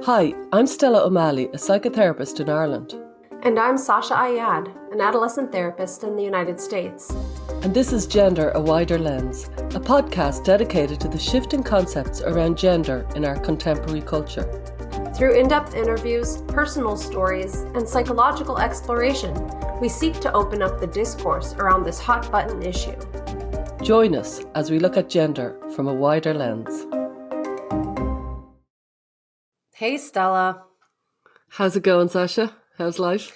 Hi, I'm Stella O'Malley, a psychotherapist in Ireland. And I'm Sasha Ayad, an adolescent therapist in the United States. And this is Gender, a Wider Lens, a podcast dedicated to the shifting concepts around gender in our contemporary culture. Through in-depth interviews, personal stories, and psychological exploration, we seek to open up the discourse around this hot-button issue. Join us as we look at gender from a wider lens. Hey, Stella. How's it going, Sasha? How's life?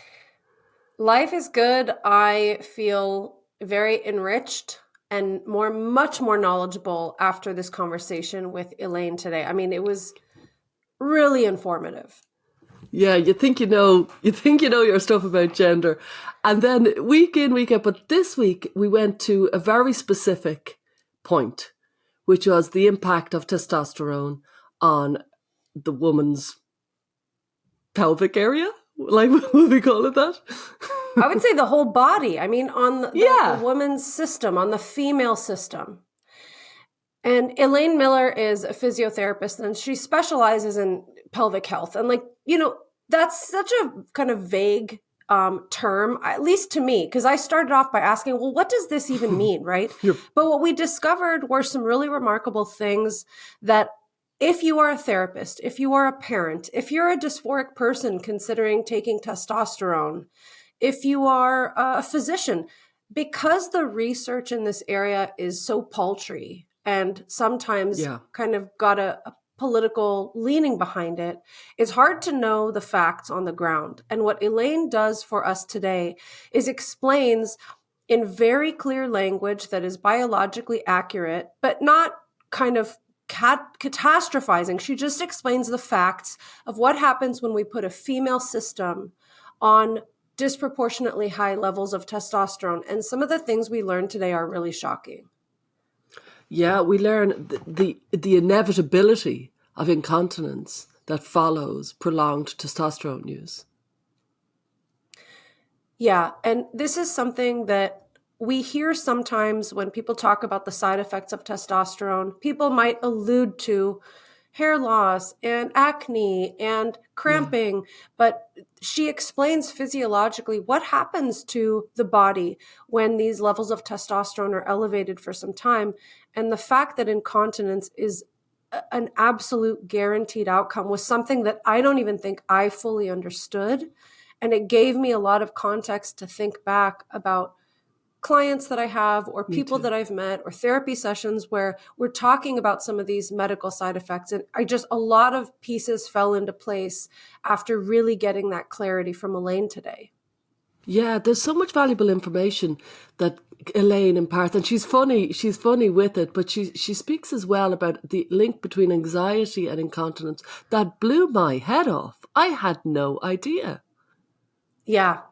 Life is good. I feel very enriched and much more knowledgeable after this conversation with Elaine today. I mean, it was really informative. Yeah, you think you know your stuff about gender. And then week in, week out, but this week we went to a very specific point, which was the impact of testosterone on the woman's pelvic area. Like, would we call it that? I would say the whole body. I mean, on the woman's system, on the female system. And Elaine Miller is a physiotherapist, and she specializes in pelvic health. And that's such a kind of vague term, at least to me, because I started off by asking, well, what does this even mean, right? Yep. But what we discovered were some really remarkable things that if you are a therapist, if you are a parent, if you're a dysphoric person considering taking testosterone, if you are a physician, because the research in this area is so paltry and sometimes kind of got a political leaning behind it, it's hard to know the facts on the ground. And what Elaine does for us today is explains in very clear language that is biologically accurate, but not kind of catastrophizing. She just explains the facts of what happens when we put a female system on disproportionately high levels of testosterone. And some of the things we learned today are really shocking. Yeah, we learn the inevitability of incontinence that follows prolonged testosterone use. Yeah, and this is something that we hear sometimes when people talk about the side effects of testosterone. People might allude to hair loss and acne and cramping, but she explains physiologically what happens to the body when these levels of testosterone are elevated for some time. And the fact that incontinence is an absolute guaranteed outcome was something that I don't even think I fully understood. And it gave me a lot of context to think back about clients that I have or people that I've met or therapy sessions where we're talking about some of these medical side effects. And a lot of pieces fell into place after really getting that clarity from Elaine today. Yeah, there's so much valuable information that Elaine imparts, and she's funny with it, but she speaks as well about the link between anxiety and incontinence that blew my head off. I had no idea. Yeah.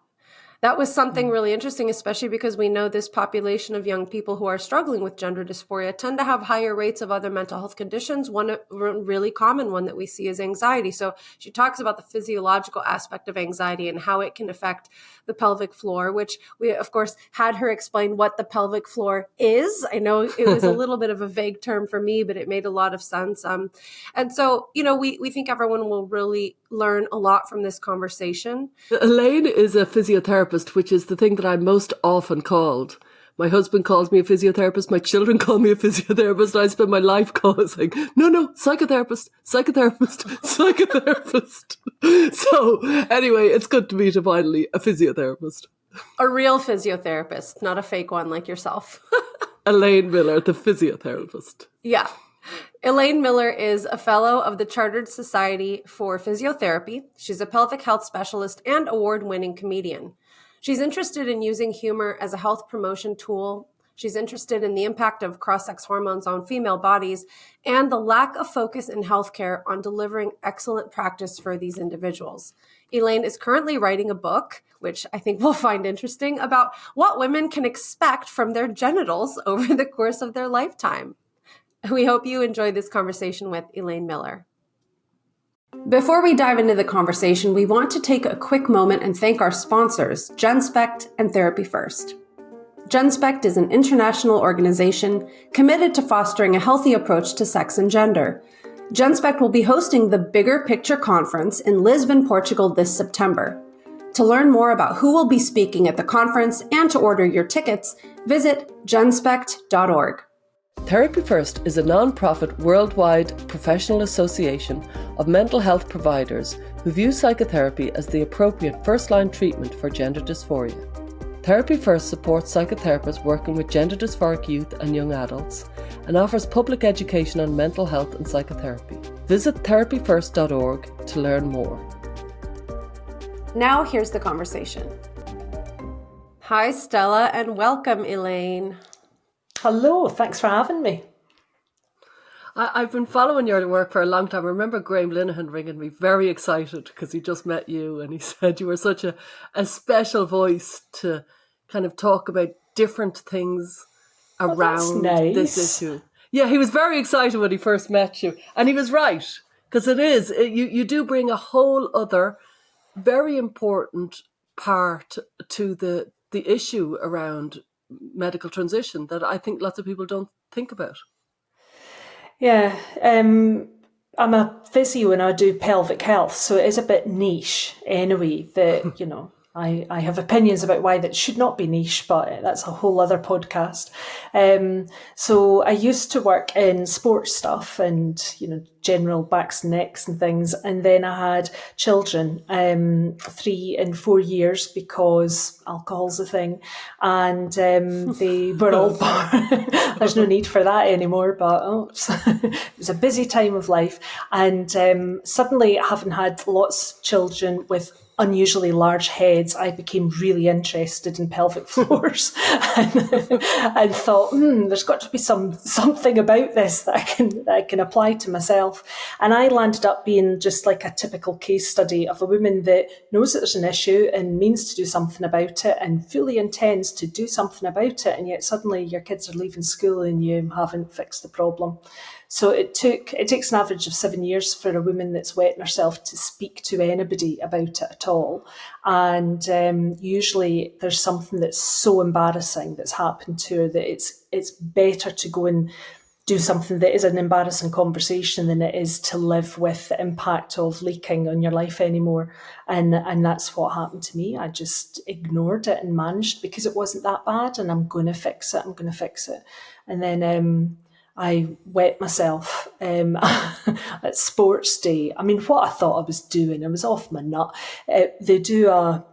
That was something really interesting, especially because we know this population of young people who are struggling with gender dysphoria tend to have higher rates of other mental health conditions. One really common one that we see is anxiety. So she talks about the physiological aspect of anxiety and how it can affect the pelvic floor, which we, of course, had her explain what the pelvic floor is. I know it was a little bit of a vague term for me, but it made a lot of sense. And so, we think everyone will really learn a lot from this conversation. Elaine is a physiotherapist, which is the thing that I'm most often called. My husband calls me a physiotherapist. My children call me a physiotherapist. I spend my life saying, no, psychotherapist. So anyway, it's good to meet finally a physiotherapist. A real physiotherapist, not a fake one like yourself. Elaine Miller, the physiotherapist. Yeah. Elaine Miller is a fellow of the Chartered Society for Physiotherapy. She's a pelvic health specialist and award-winning comedian. She's interested in using humor as a health promotion tool. She's interested in the impact of cross-sex hormones on female bodies and the lack of focus in healthcare on delivering excellent practice for these individuals. Elaine is currently writing a book, which I think we'll find interesting, about what women can expect from their genitals over the course of their lifetime. We hope you enjoyed this conversation with Elaine Miller. Before we dive into the conversation, we want to take a quick moment and thank our sponsors, GenSpect and Therapy First. GenSpect is an international organization committed to fostering a healthy approach to sex and gender. GenSpect will be hosting the Bigger Picture Conference in Lisbon, Portugal this September. To learn more about who will be speaking at the conference and to order your tickets, visit genspect.org. Therapy First is a non-profit worldwide professional association of mental health providers who view psychotherapy as the appropriate first-line treatment for gender dysphoria. Therapy First supports psychotherapists working with gender dysphoric youth and young adults and offers public education on mental health and psychotherapy. Visit therapyfirst.org to learn more. Now here's the conversation. Hi, Stella, and welcome, Elaine. Hello, thanks for having me. I've been following your work for a long time. I remember Graham Linehan ringing me very excited because he just met you and he said you were such a special voice to kind of talk about different things around this issue. Yeah, he was very excited when he first met you. And he was right, because you do bring a whole other very important part to the issue around medical transition that I think lots of people don't think about. Yeah, I'm a physio and I do pelvic health, so it is a bit niche anyway, that, you know, I have opinions about why that should not be niche, but that's a whole other podcast. So I used to work in sports stuff and, you know, general backs and necks and things. And then I had children, 3 and 4 years, because alcohol's a thing. And they were all born. There's no need for that anymore, but it was a busy time of life. And suddenly, having had lots of children with unusually large heads, I became really interested in pelvic floors and thought, there's got to be something about this that I can apply to myself. And I landed up being just like a typical case study of a woman that knows that there's an issue and means to do something about it and fully intends to do something about it, and yet suddenly your kids are leaving school and you haven't fixed the problem. So it takes an average of 7 years for a woman that's wetting herself to speak to anybody about it at all. And usually there's something that's so embarrassing that's happened to her that it's better to go and do something that is an embarrassing conversation than it is to live with the impact of leaking on your life anymore. And that's what happened to me. I just ignored it and managed because it wasn't that bad, and I'm going to fix it. And then I wet myself at sports day. I mean, what I thought I was doing, I was off my nut. They do a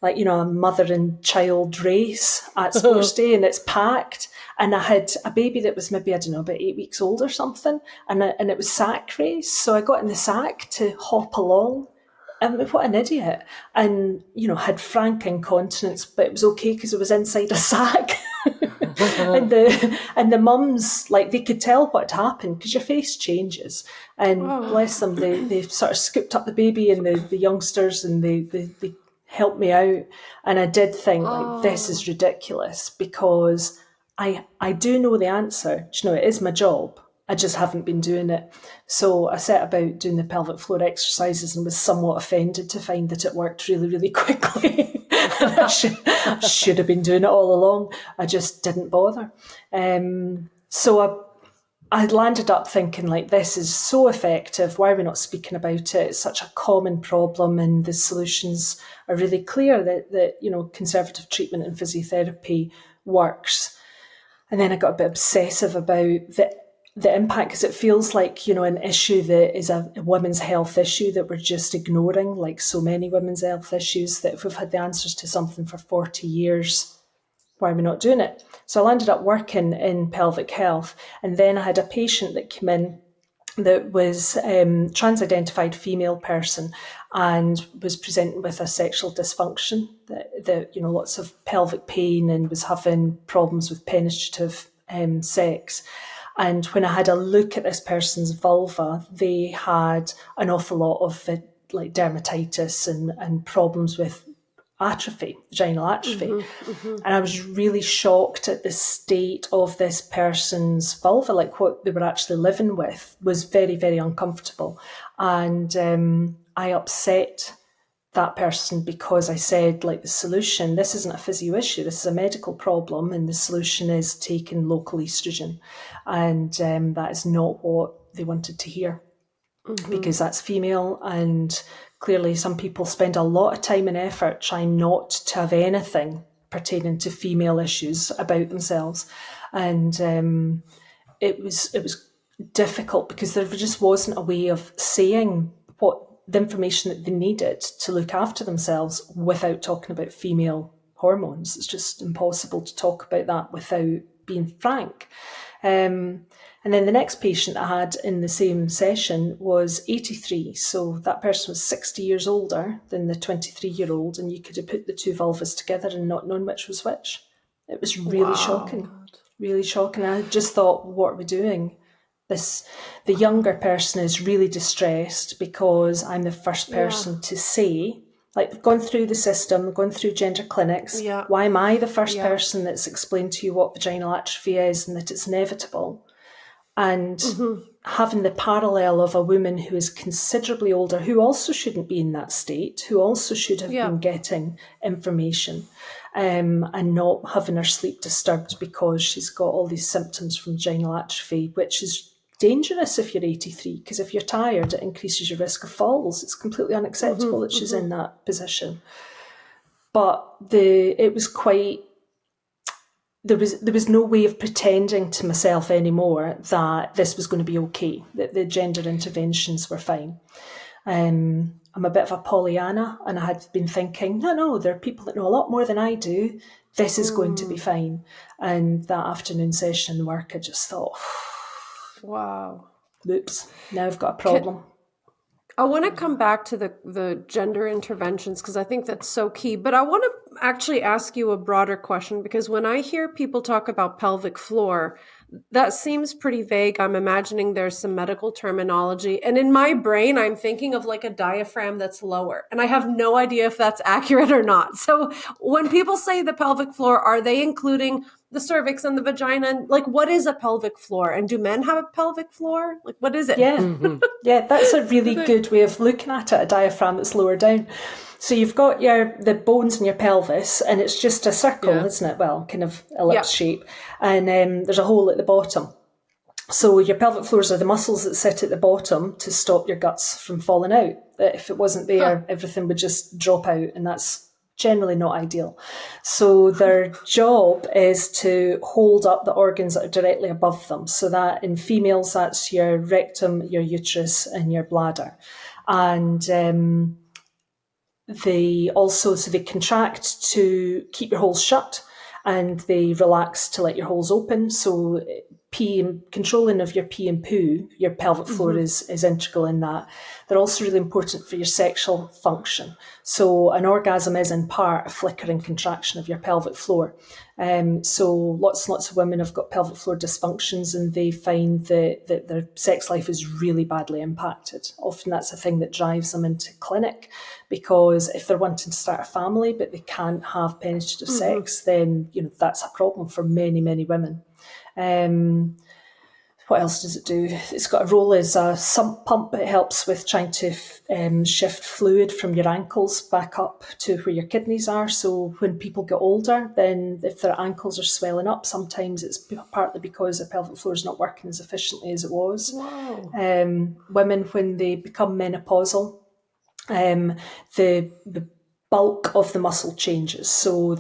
mother and child race at sports day, and it's packed. And I had a baby that was maybe, about 8 weeks old or something, and it was sack race. So I got in the sack to hop along. What an idiot. And, had frank incontinence, but it was okay because it was inside a sack. and the mums, they could tell what had happened because your face changes. And bless them, they sort of scooped up the baby and the youngsters, and they helped me out. And I did think, this is ridiculous, because I do know the answer. It is my job. I just haven't been doing it. So I set about doing the pelvic floor exercises and was somewhat offended to find that it worked really, really quickly. I should have been doing it all along. I just didn't bother. So I landed up thinking, this is so effective. Why are we not speaking about it? It's such a common problem, and the solutions are really clear that conservative treatment and physiotherapy works. And then I got a bit obsessive about the impact, because it feels like, an issue that is a women's health issue that we're just ignoring, like so many women's health issues, that if we've had the answers to something for 40 years, why are we not doing it? So I landed up working in pelvic health. And then I had a patient that came in that was trans-identified female person and was presenting with a sexual dysfunction, that lots of pelvic pain, and was having problems with penetrative sex. And when I had a look at this person's vulva, they had an awful lot of dermatitis and problems with atrophy, vaginal atrophy. And I was really shocked at the state of this person's vulva, what they were actually living with was very, very uncomfortable. And I upset that person because I said, the solution, this isn't a physio issue, this is a medical problem, and the solution is taking local estrogen. And that is not what they wanted to hear. because that's female, and clearly some people spend a lot of time and effort trying not to have anything pertaining to female issues about themselves. And it was difficult because there just wasn't a way of saying what the information that they needed to look after themselves without talking about female hormones. It's just impossible to talk about that without being frank. And then the next patient I had in the same session was 83. So that person was 60 years older than the 23-year-old, and you could have put the two vulvas together and not known which was which. It was really shocking, really shocking. I just thought, what are we doing? The younger person is really distressed because I'm the first person to say, like, they've gone through the system, gone through gender clinics. Yeah. Why am I the first person that's explained to you what vaginal atrophy is and that it's inevitable? And having the parallel of a woman who is considerably older, who also shouldn't be in that state, who also should have been getting information, and not having her sleep disturbed because she's got all these symptoms from vaginal atrophy, which is dangerous if you're 83, because if you're tired, it increases your risk of falls. It's completely unacceptable that she's in that position. But it was quite... There was no way of pretending to myself anymore that this was going to be okay, that the gender interventions were fine. I'm a bit of a Pollyanna, and I had been thinking, no, there are people that know a lot more than I do. This is going to be fine. And that afternoon session work, I just thought, wow, oops, now I've got a problem. I want to come back to the gender interventions because I think that's so key. But I want to actually ask you a broader question, because when I hear people talk about pelvic floor, that seems pretty vague. I'm imagining there's some medical terminology. And in my brain, I'm thinking of like a diaphragm that's lower. And I have no idea if that's accurate or not. So when people say the pelvic floor, are they including the cervix and the vagina? Like, what is a pelvic floor? And do men have a pelvic floor? Like, what is it? Yeah, yeah, that's a really good way of looking at it, a diaphragm that's lower down. So you've got the bones in your pelvis, and it's just a circle, isn't it? Well, kind of ellipse shape. And there's a hole at the bottom. So your pelvic floors are the muscles that sit at the bottom to stop your guts from falling out. If it wasn't there, everything would just drop out, and that's generally not ideal. So their job is to hold up the organs that are directly above them. So that in females, that's your rectum, your uterus, and your bladder. And they contract to keep your holes shut, and they relax to let your holes open. So controlling of your pee and poo, your pelvic floor is integral in that. They're also really important for your sexual function. So an orgasm is in part a flickering contraction of your pelvic floor. So lots and lots of women have got pelvic floor dysfunctions, and they find that their sex life is really badly impacted. Often that's a thing that drives them into clinic, because if they're wanting to start a family but they can't have penetrative sex, then that's a problem for many, many women. What else does it do? It's got a role as a sump pump. It helps with trying to shift fluid from your ankles back up to where your kidneys are. So when people get older, then if their ankles are swelling up, sometimes it's partly because the pelvic floor is not working as efficiently as it was. Wow. Women, when they become menopausal, the bulk of the muscle changes. So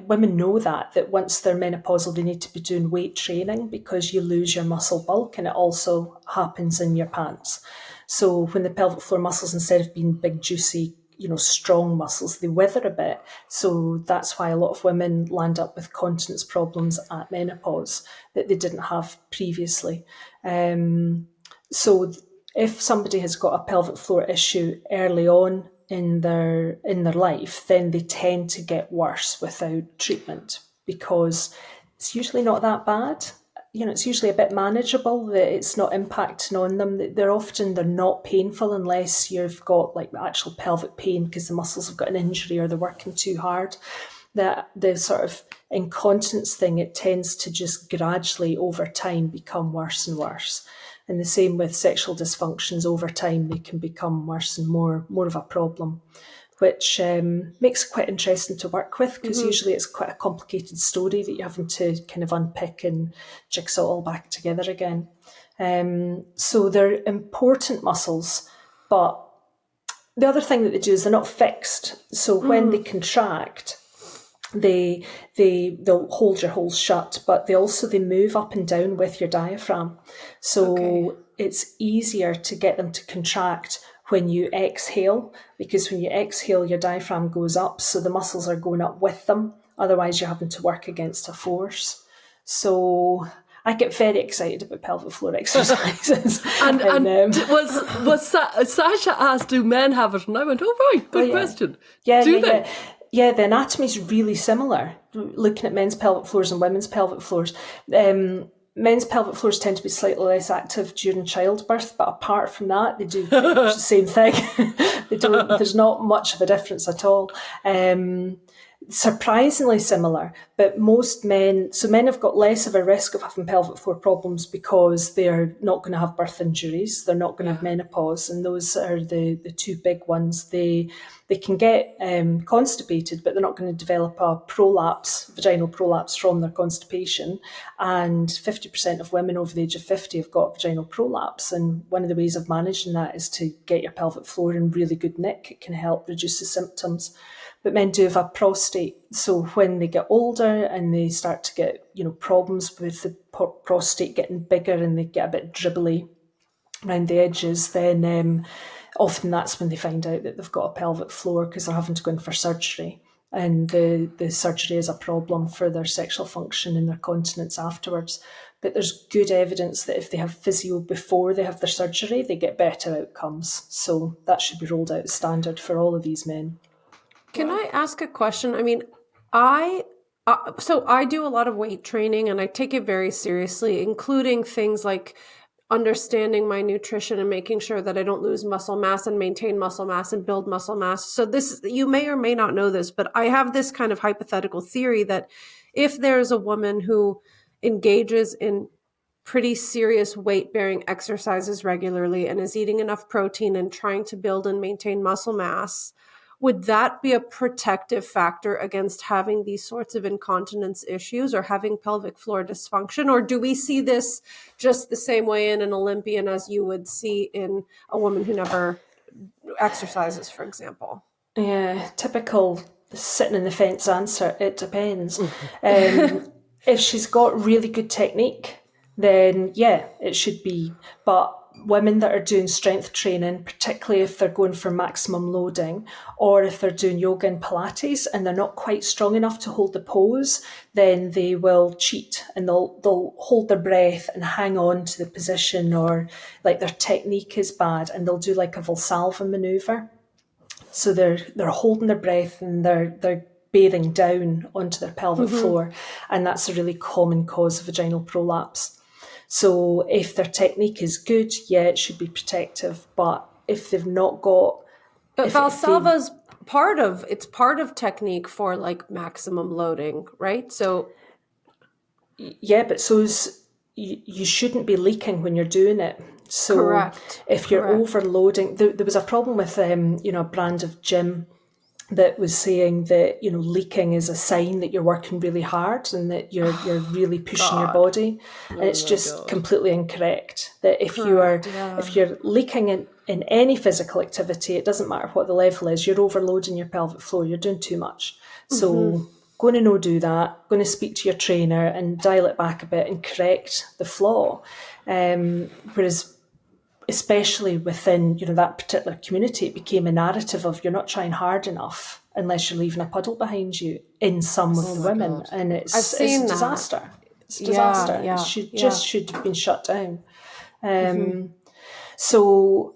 women know that once they're menopausal, they need to be doing weight training, because you lose your muscle bulk, and it also happens in your pants. So when the pelvic floor muscles, instead of being big, juicy, strong muscles, they wither a bit. So that's why a lot of women land up with continence problems at menopause that they didn't have previously. So if somebody has got a pelvic floor issue early on in their life, then they tend to get worse without treatment, because it's usually not that bad. It's usually a bit manageable, that it's not impacting on them. They're not painful unless you've got like actual pelvic pain because the muscles have got an injury or they're working too hard. The sort of incontinence thing, it tends to just gradually over time become worse and worse. And the same with sexual dysfunctions. Over time, they can become worse and more of a problem, which makes it quite interesting to work with, because usually it's quite a complicated story that you're having to kind of unpick and jigsaw all back together again. So they're important muscles, but the other thing that they do is they're not fixed. So when they contract, they'll hold your holes shut, but they move up and down with your diaphragm. So it's easier to get them to contract when you exhale, because when you exhale, your diaphragm goes up, so the muscles are going up with them. Otherwise, you're having to work against a force. So I get very excited about pelvic floor exercises. Sasha asked, do men have it? And I went, oh, right, good question. Do they? Yeah, the anatomy is really similar, looking at men's pelvic floors and women's pelvic floors. Men's pelvic floors tend to be slightly less active during childbirth, but apart from that, they do the same thing. There's not much of a difference at all. Surprisingly similar, but men have got less of a risk of having pelvic floor problems because they're not going to have birth injuries, they're not going to have menopause, and those are the two big ones. They can get constipated, but they're not going to develop a vaginal prolapse from their constipation, and 50% of women over the age of 50 have got vaginal prolapse, and one of the ways of managing that is to get your pelvic floor in really good nick. It can help reduce the symptoms. But men do have a prostate, so when they get older and they start to get, problems with the prostate getting bigger and they get a bit dribbly around the edges, then often that's when they find out that they've got a pelvic floor because they're having to go in for surgery, and the surgery is a problem for their sexual function and their continence afterwards. But there's good evidence that if they have physio before they have their surgery, they get better outcomes. So that should be rolled out as standard for all of these men. Can I ask a question? I mean, so I do a lot of weight training and I take it very seriously, including things like understanding my nutrition and making sure that I don't lose muscle mass and maintain muscle mass and build muscle mass. So this, you may or may not know this, but I have this kind of hypothetical theory that if there's a woman who engages in pretty serious weight-bearing exercises regularly and is eating enough protein and trying to build and maintain muscle mass, would that be a protective factor against having these sorts of incontinence issues or having pelvic floor dysfunction? Or do we see this just the same way in an Olympian as you would see in a woman who never exercises, for example? Yeah, typical sitting in the fence answer. It depends. If she's got really good technique, then yeah, it should be. But women that are doing strength training, particularly if they're going for maximum loading, or if they're doing yoga and Pilates and they're not quite strong enough to hold the pose, then they will cheat and they'll hold their breath and hang on to the position, or like their technique is bad and they'll do like a Valsalva maneuver. So they're holding their breath and they're bearing down onto their pelvic floor, and that's a really common cause of vaginal prolapse. So if their technique is good, yeah, it should be protective. But if they've not got... But Valsalva's part of technique for like maximum loading, right? So... Yeah, but you shouldn't be leaking when you're doing it. So correct. If you're overloading... There was a problem with a brand of gym that was saying that, leaking is a sign that you're working really hard and that you're really pushing your body. And it's just completely incorrect. That if you're leaking in any physical activity, it doesn't matter what the level is, you're overloading your pelvic floor, you're doing too much. So going to do that, going to speak to your trainer and dial it back a bit and correct the flaw. Whereas especially within that particular community, it became a narrative of you're not trying hard enough unless you're leaving a puddle behind you in some of the women. God. And it's a disaster. It's a disaster. Yeah, it should have been shut down. So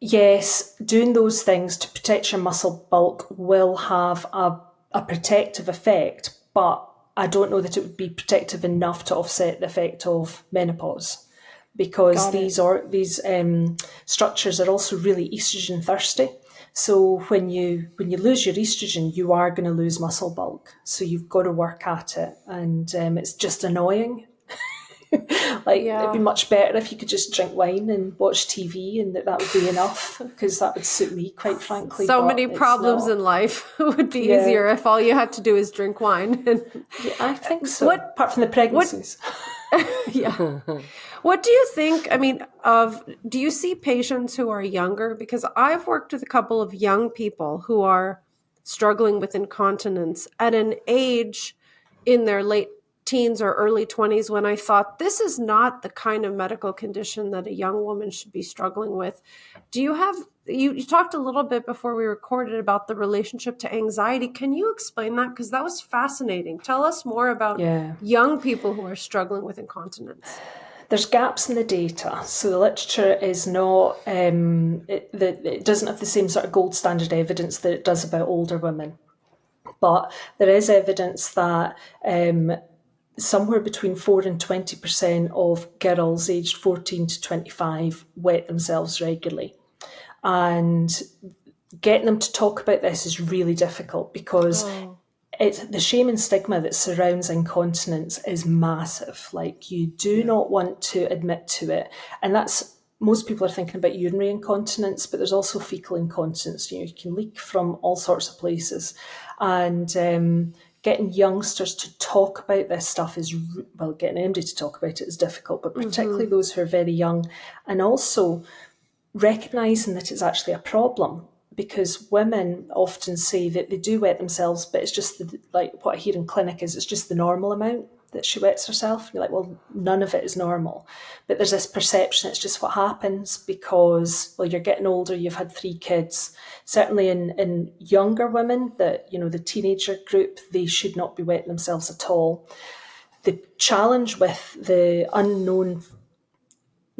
yes, doing those things to protect your muscle bulk will have a protective effect, but I don't know that it would be protective enough to offset the effect of menopause. Because these structures are also really estrogen thirsty. So when you lose your estrogen, you are going to lose muscle bulk. So you've got to work at it, and it's just annoying. It'd be much better if you could just drink wine and watch TV, and that would be enough, because that would suit me, quite frankly. So many problems in life would be easier if all you had to do is drink wine. I think so. Apart from the pregnancies. Yeah. What do you think, do you see patients who are younger? Because I've worked with a couple of young people who are struggling with incontinence at an age in their late teens or early 20s when I thought this is not the kind of medical condition that a young woman should be struggling with. Do you have, you talked a little bit before we recorded about the relationship to anxiety. Can you explain that? Because that was fascinating. Tell us more about young people who are struggling with incontinence. There's gaps in the data. So the literature is not, it doesn't have the same sort of gold standard evidence that it does about older women. But there is evidence that somewhere between 4 and 20% of girls aged 14 to 25 wet themselves regularly. And getting them to talk about this is really difficult because it's the shame and stigma that surrounds incontinence is massive. Like, you do not want to admit to it. And that's, most people are thinking about urinary incontinence, but there's also fecal incontinence. You can leak from all sorts of places. And getting youngsters to talk about this stuff is, well, getting anybody to talk about it is difficult, but particularly those who are very young. And also recognising that it's actually a problem. Because women often say that they do wet themselves, but it's just like what I hear in clinic is it's just the normal amount that she wets herself. And you're like, well, none of it is normal. But there's this perception it's just what happens because, well, you're getting older, you've had 3 kids. Certainly in younger women, that, you know, the teenager group, they should not be wetting themselves at all. The challenge with the unknown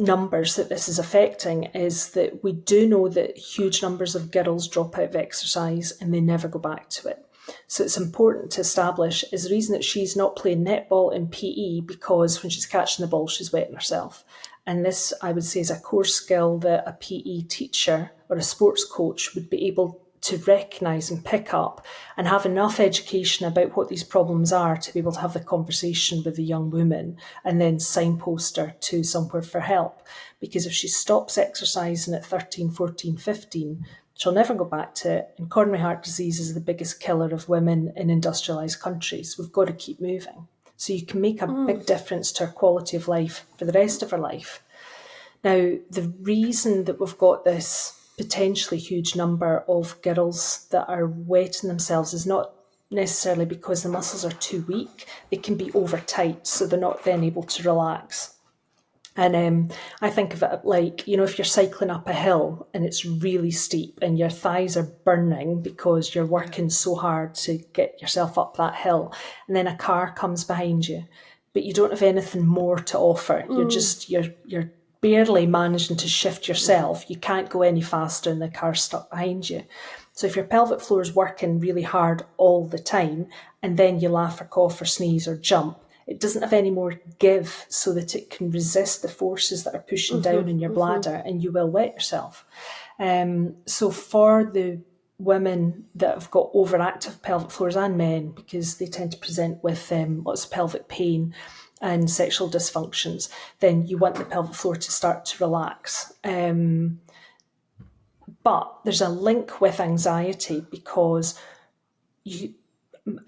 numbers that this is affecting is that we do know that huge numbers of girls drop out of exercise and they never go back to it. So it's important to establish is the reason that she's not playing netball in PE because when she's catching the ball, she's wetting herself. And this, I would say, is a core skill that a PE teacher or a sports coach would be able to recognise and pick up and have enough education about what these problems are to be able to have the conversation with the young woman and then signpost her to somewhere for help. Because if she stops exercising at 13, 14, 15, she'll never go back to it. And coronary heart disease is the biggest killer of women in industrialised countries. We've got to keep moving. So you can make a big difference to her quality of life for the rest of her life. Now, the reason that we've got this potentially huge number of girls that are wetting themselves is not necessarily because the muscles are too weak. They can be over tight, so they're not then able to relax. And I think of it like, you know, if you're cycling up a hill and it's really steep and your thighs are burning because you're working so hard to get yourself up that hill, and then a car comes behind you, but you don't have anything more to offer. You're barely managing to shift yourself. You can't go any faster and the car's stuck behind you. So if your pelvic floor is working really hard all the time and then you laugh or cough or sneeze or jump, it doesn't have any more give so that it can resist the forces that are pushing down in your bladder and you will wet yourself. So for the women that have got overactive pelvic floors and men, because they tend to present with lots of pelvic pain and sexual dysfunctions, then you want the pelvic floor to start to relax. But there's a link with anxiety because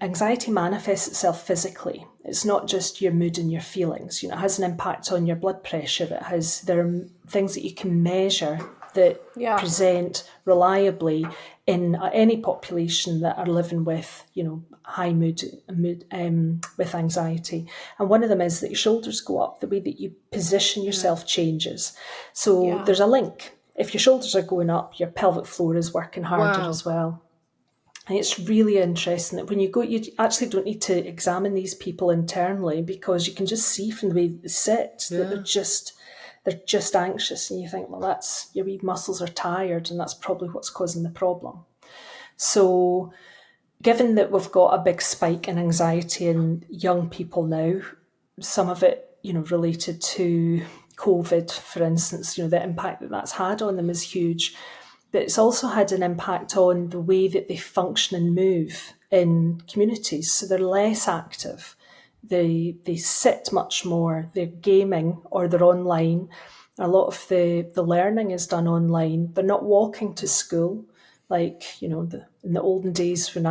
anxiety manifests itself physically. It's not just your mood and your feelings. You know, it has an impact on your blood pressure. There are things that you can measure that present reliably in any population that are living with, you know, high mood with anxiety. And one of them is that your shoulders go up. The way that you position yourself changes. So there's a link. If your shoulders are going up, your pelvic floor is working harder as well. And it's really interesting that when you go, you actually don't need to examine these people internally because you can just see from the way they sit that they're just anxious, and you think, well, that's your wee muscles are tired, and that's probably what's causing the problem. So given that we've got a big spike in anxiety in young people now, some of it, you know, related to COVID, for instance, you know, the impact that that's had on them is huge. But it's also had an impact on the way that they function and move in communities. So they're less active. They sit much more. They're gaming or they're online. A lot of the learning is done online. They're not walking to school. Like, in the olden days when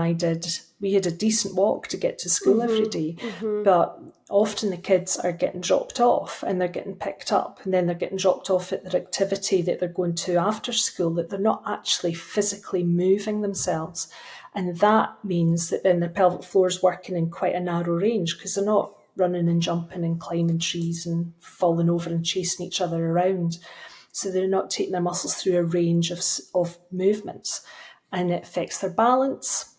we had a decent walk to get to school every day, but often the kids are getting dropped off and they're getting picked up, and then they're getting dropped off at their activity that they're going to after school, that they're not actually physically moving themselves. And that means that then their pelvic floor is working in quite a narrow range, because they're not running and jumping and climbing trees and falling over and chasing each other around. So they're not taking their muscles through a range of movements, and it affects their balance.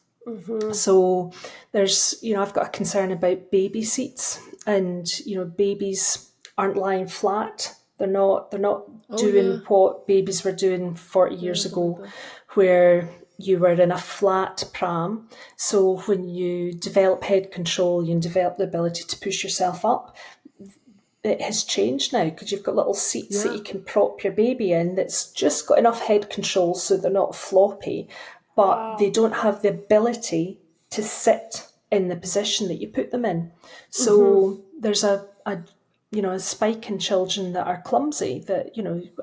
So there's, I've got a concern about baby seats, and, babies aren't lying flat. They're not doing what babies were doing 40 years ago, where you were in a flat pram. So when you develop head control, you develop the ability to push yourself up. It has changed now, because you've got little seats that you can prop your baby in, that's just got enough head control so they're not floppy, but they don't have the ability to sit in the position that you put them in. So there's a spike in children that are clumsy, that,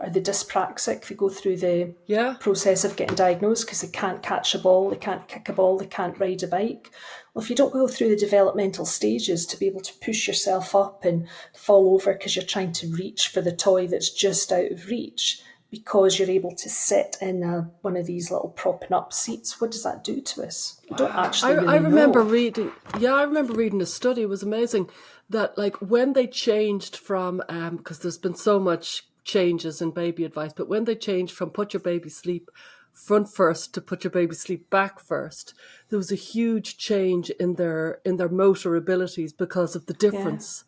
are they dyspraxic? They go through the process of getting diagnosed because they can't catch a ball, they can't kick a ball, they can't ride a bike. Well, if you don't go through the developmental stages to be able to push yourself up and fall over because you're trying to reach for the toy that's just out of reach, because you're able to sit in one of these little propping up seats, what does that do to us? We don't actually really I remember know. reading a study. It was amazing that, like, when they changed from, because there's been so much changes in baby advice, but when they changed from put your baby sleep front first to put your baby sleep back first, there was a huge change in their motor abilities because of the difference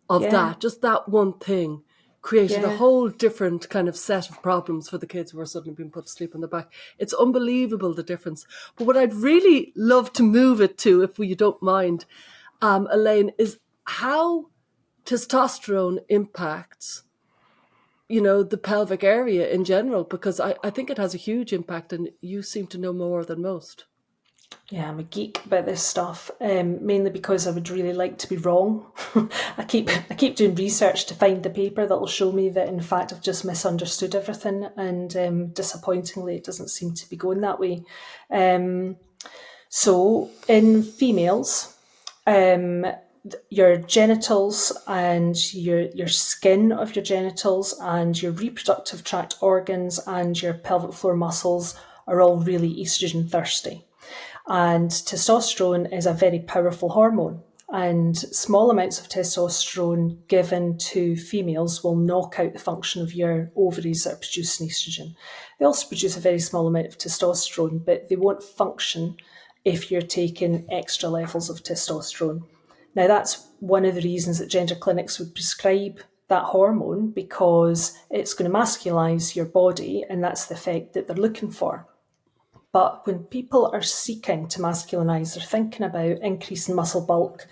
of that. Just that one thing created a whole different kind of set of problems for the kids who were suddenly being put to sleep on their back. It's unbelievable, the difference. But what I'd really love to move it to, if you don't mind, Elaine, is how testosterone impacts, the pelvic area in general, because I think it has a huge impact, and you seem to know more than most. Yeah, I'm a geek about this stuff, mainly because I would really like to be wrong. I keep doing research to find the paper that will show me that, in fact, I've just misunderstood everything, and disappointingly, it doesn't seem to be going that way. So in females, your genitals and your skin of your genitals and your reproductive tract organs and your pelvic floor muscles are all really estrogen thirsty. And testosterone is a very powerful hormone, and small amounts of testosterone given to females will knock out the function of your ovaries that are producing estrogen. They also produce a very small amount of testosterone, but they won't function if you're taking extra levels of testosterone. Now, that's one of the reasons that gender clinics would prescribe that hormone, because it's going to masculinize your body, and that's the effect that they're looking for. But when people are seeking to masculinize, they're thinking about increasing muscle bulk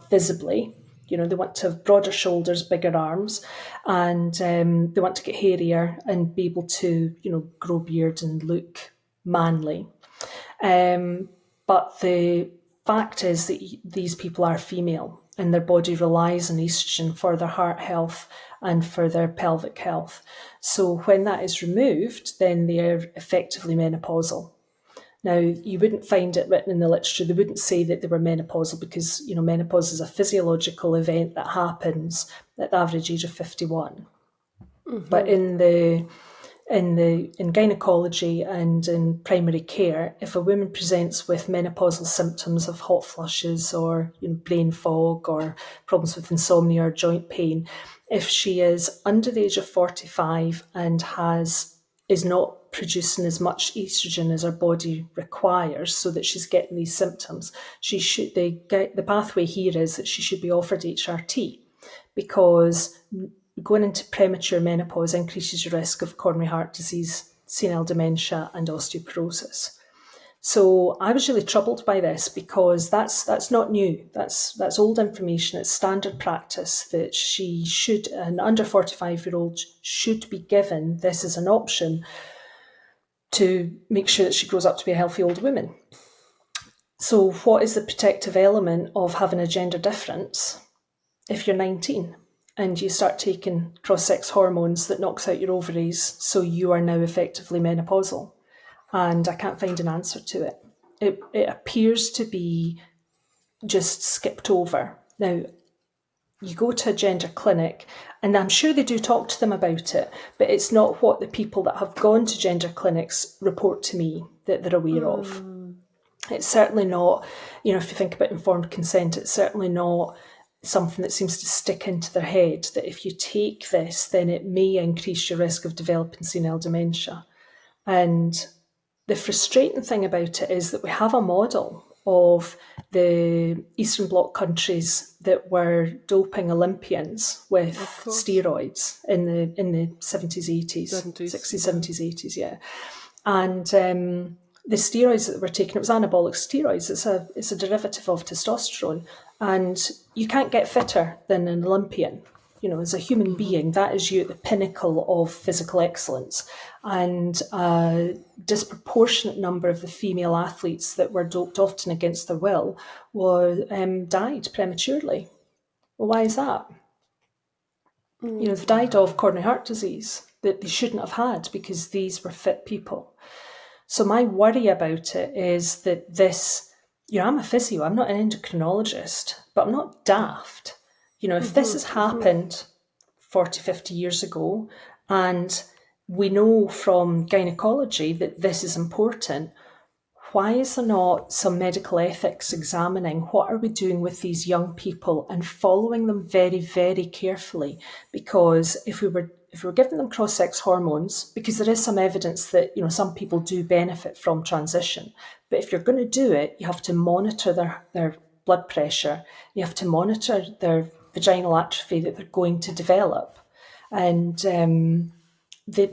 visibly. They want to have broader shoulders, bigger arms, and they want to get hairier and be able to, grow beard and look manly. But the fact is that these people are female, and their body relies on estrogen for their heart health and for their pelvic health. So when that is removed, then they are effectively menopausal. Now, you wouldn't find it written in the literature. They wouldn't say that they were menopausal, because, menopause is a physiological event that happens at the average age of 51. But in gynecology and in primary care, if a woman presents with menopausal symptoms of hot flushes or brain fog or problems with insomnia or joint pain, if she is under the age of 45 and is not producing as much estrogen as her body requires, so that she's getting these symptoms, the pathway here is that she should be offered HRT, because going into premature menopause increases your risk of coronary heart disease, senile dementia, and osteoporosis. So I was really troubled by this, because that's not new. That's old information. It's standard practice that an under 45-year-old should be given this as an option to make sure that she grows up to be a healthy old woman. So what is the protective element of having a gender difference if you're 19 and you start taking cross-sex hormones that knocks out your ovaries, so you are now effectively menopausal? and I can't find an answer to it. It appears to be just skipped over. Now, you go to a gender clinic, and I'm sure they do talk to them about it, but it's not what the people that have gone to gender clinics report to me that they're aware of. It's certainly not, if you think about informed consent, it's certainly not something that seems to stick into their head, that if you take this, then it may increase your risk of developing senile dementia. And the frustrating thing about it is that we have a model of the Eastern Bloc countries that were doping Olympians with steroids in the 70s, 80s, 60s, 70s, 80s, yeah. And the steroids that were taken, it was anabolic steroids. It's a derivative of testosterone, and you can't get fitter than an Olympian. As a human being, that is you at the pinnacle of physical excellence. And a disproportionate number of the female athletes that were doped, often against their will, died prematurely. Well, why is that? They've died of coronary heart disease that they shouldn't have had because these were fit people. So my worry about it is that this, I'm a physio, I'm not an endocrinologist, but I'm not daft. If this has happened 40, 50 years ago, and we know from gynecology that this is important, why is there not some medical ethics examining what are we doing with these young people and following them very, very carefully? Because if we were giving them cross-sex hormones, because there is some evidence that, some people do benefit from transition, but if you're going to do it, you have to monitor their blood pressure, you have to monitor their vaginal atrophy that they're going to develop. And they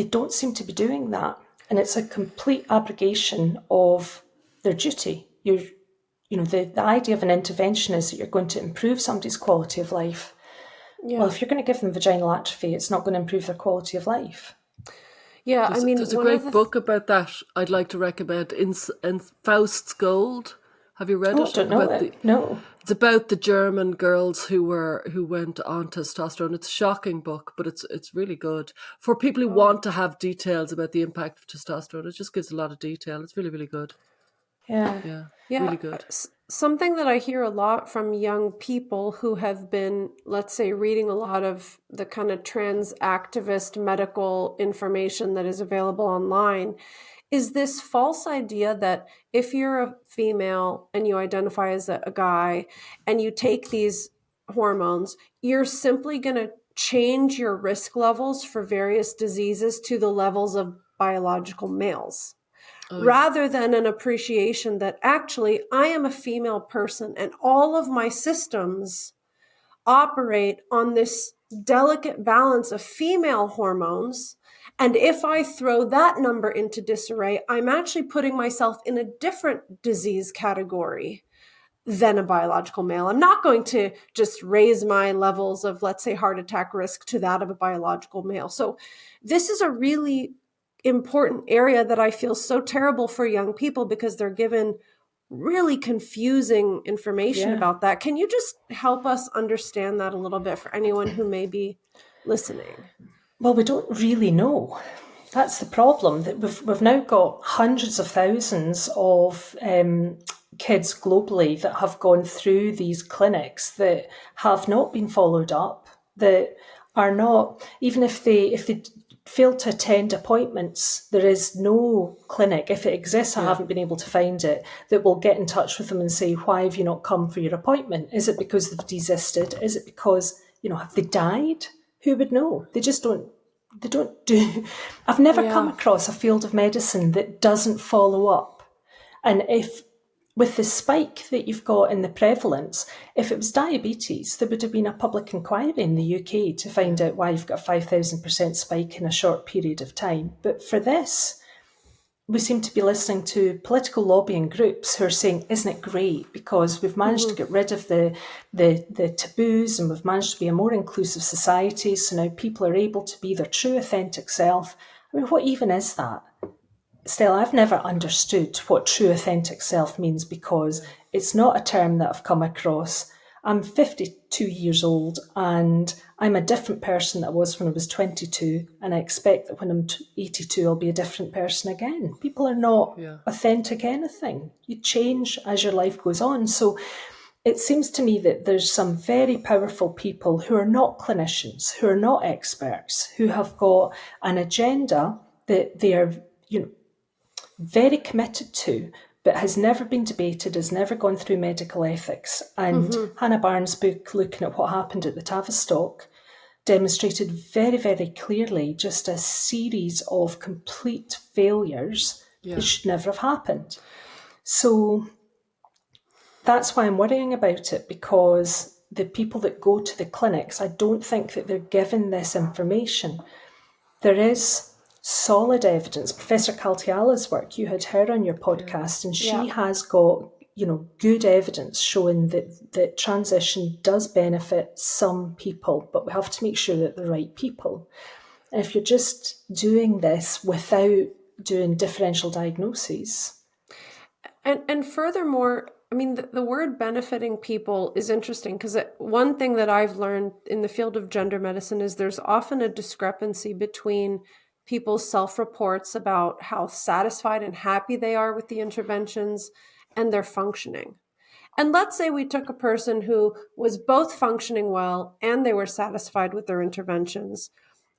don't seem to be doing that. And it's a complete abrogation of their duty. The idea of an intervention is that you're going to improve somebody's quality of life. Yeah. Well, if you're going to give them vaginal atrophy, it's not going to improve their quality of life. Yeah, there's a great book about that I'd like to recommend, in Faust's Gold. Have you read it? I don't know it. No. It's about the German girls who went on testosterone. It's a shocking book, but it's really good for people who want to have details about the impact of testosterone. It just gives a lot of detail. It's really, really good. Yeah, really good. Something that I hear a lot from young people who have been, let's say, reading a lot of the kind of trans activist medical information that is available online is this false idea that if you're a female and you identify as a guy and you take these hormones, you're simply going to change your risk levels for various diseases to the levels of biological males. Rather than an appreciation that actually I am a female person and all of my systems operate on this delicate balance of female hormones. And if I throw that number into disarray, I'm actually putting myself in a different disease category than a biological male. I'm not going to just raise my levels of, let's say, heart attack risk to that of a biological male. So this is a really important area that I feel so terrible for young people because they're given really confusing information about that. Can you just help us understand that a little bit for anyone who may be listening? Well, we don't really know. That's the problem, that we've now got hundreds of thousands of kids globally that have gone through these clinics that have not been followed up, that are not, even if they fail to attend appointments, there is no clinic, if it exists, I haven't been able to find it, that will get in touch with them and say, why have you not come for your appointment? Is it because they've desisted? Is it because, have they died? Who would know? They don't do. I've never come across a field of medicine that doesn't follow up. And if, with the spike that you've got in the prevalence, if it was diabetes, there would have been a public inquiry in the UK to find out why you've got a 5,000% spike in a short period of time. But for this, we seem to be listening to political lobbying groups who are saying, isn't it great? Because we've managed to get rid of the taboos and we've managed to be a more inclusive society. So now people are able to be their true, authentic self. I mean, what even is that? Stella, I've never understood what true, authentic self means because it's not a term that I've come across. I'm 52 years old and I'm a different person that I was when I was 22. And I expect that when I'm 82, I'll be a different person again. People are not authentic anything. You change as your life goes on. So it seems to me that there's some very powerful people who are not clinicians, who are not experts, who have got an agenda that they are, very committed to, but has never been debated, has never gone through medical ethics. And Hannah Barnes' book, looking at what happened at the Tavistock, demonstrated very, very clearly just a series of complete failures that should never have happened. So that's why I'm worrying about it, because the people that go to the clinics, I don't think that they're given this information. There is solid evidence. Professor Caltiala's work, you had her on your podcast, and she has got, good evidence showing that transition does benefit some people, but we have to make sure that the right people. And if you're just doing this without doing differential diagnoses. And furthermore, I mean, the word benefiting people is interesting, because one thing that I've learned in the field of gender medicine is there's often a discrepancy between people's self-reports about how satisfied and happy they are with the interventions and their functioning. And let's say we took a person who was both functioning well and they were satisfied with their interventions.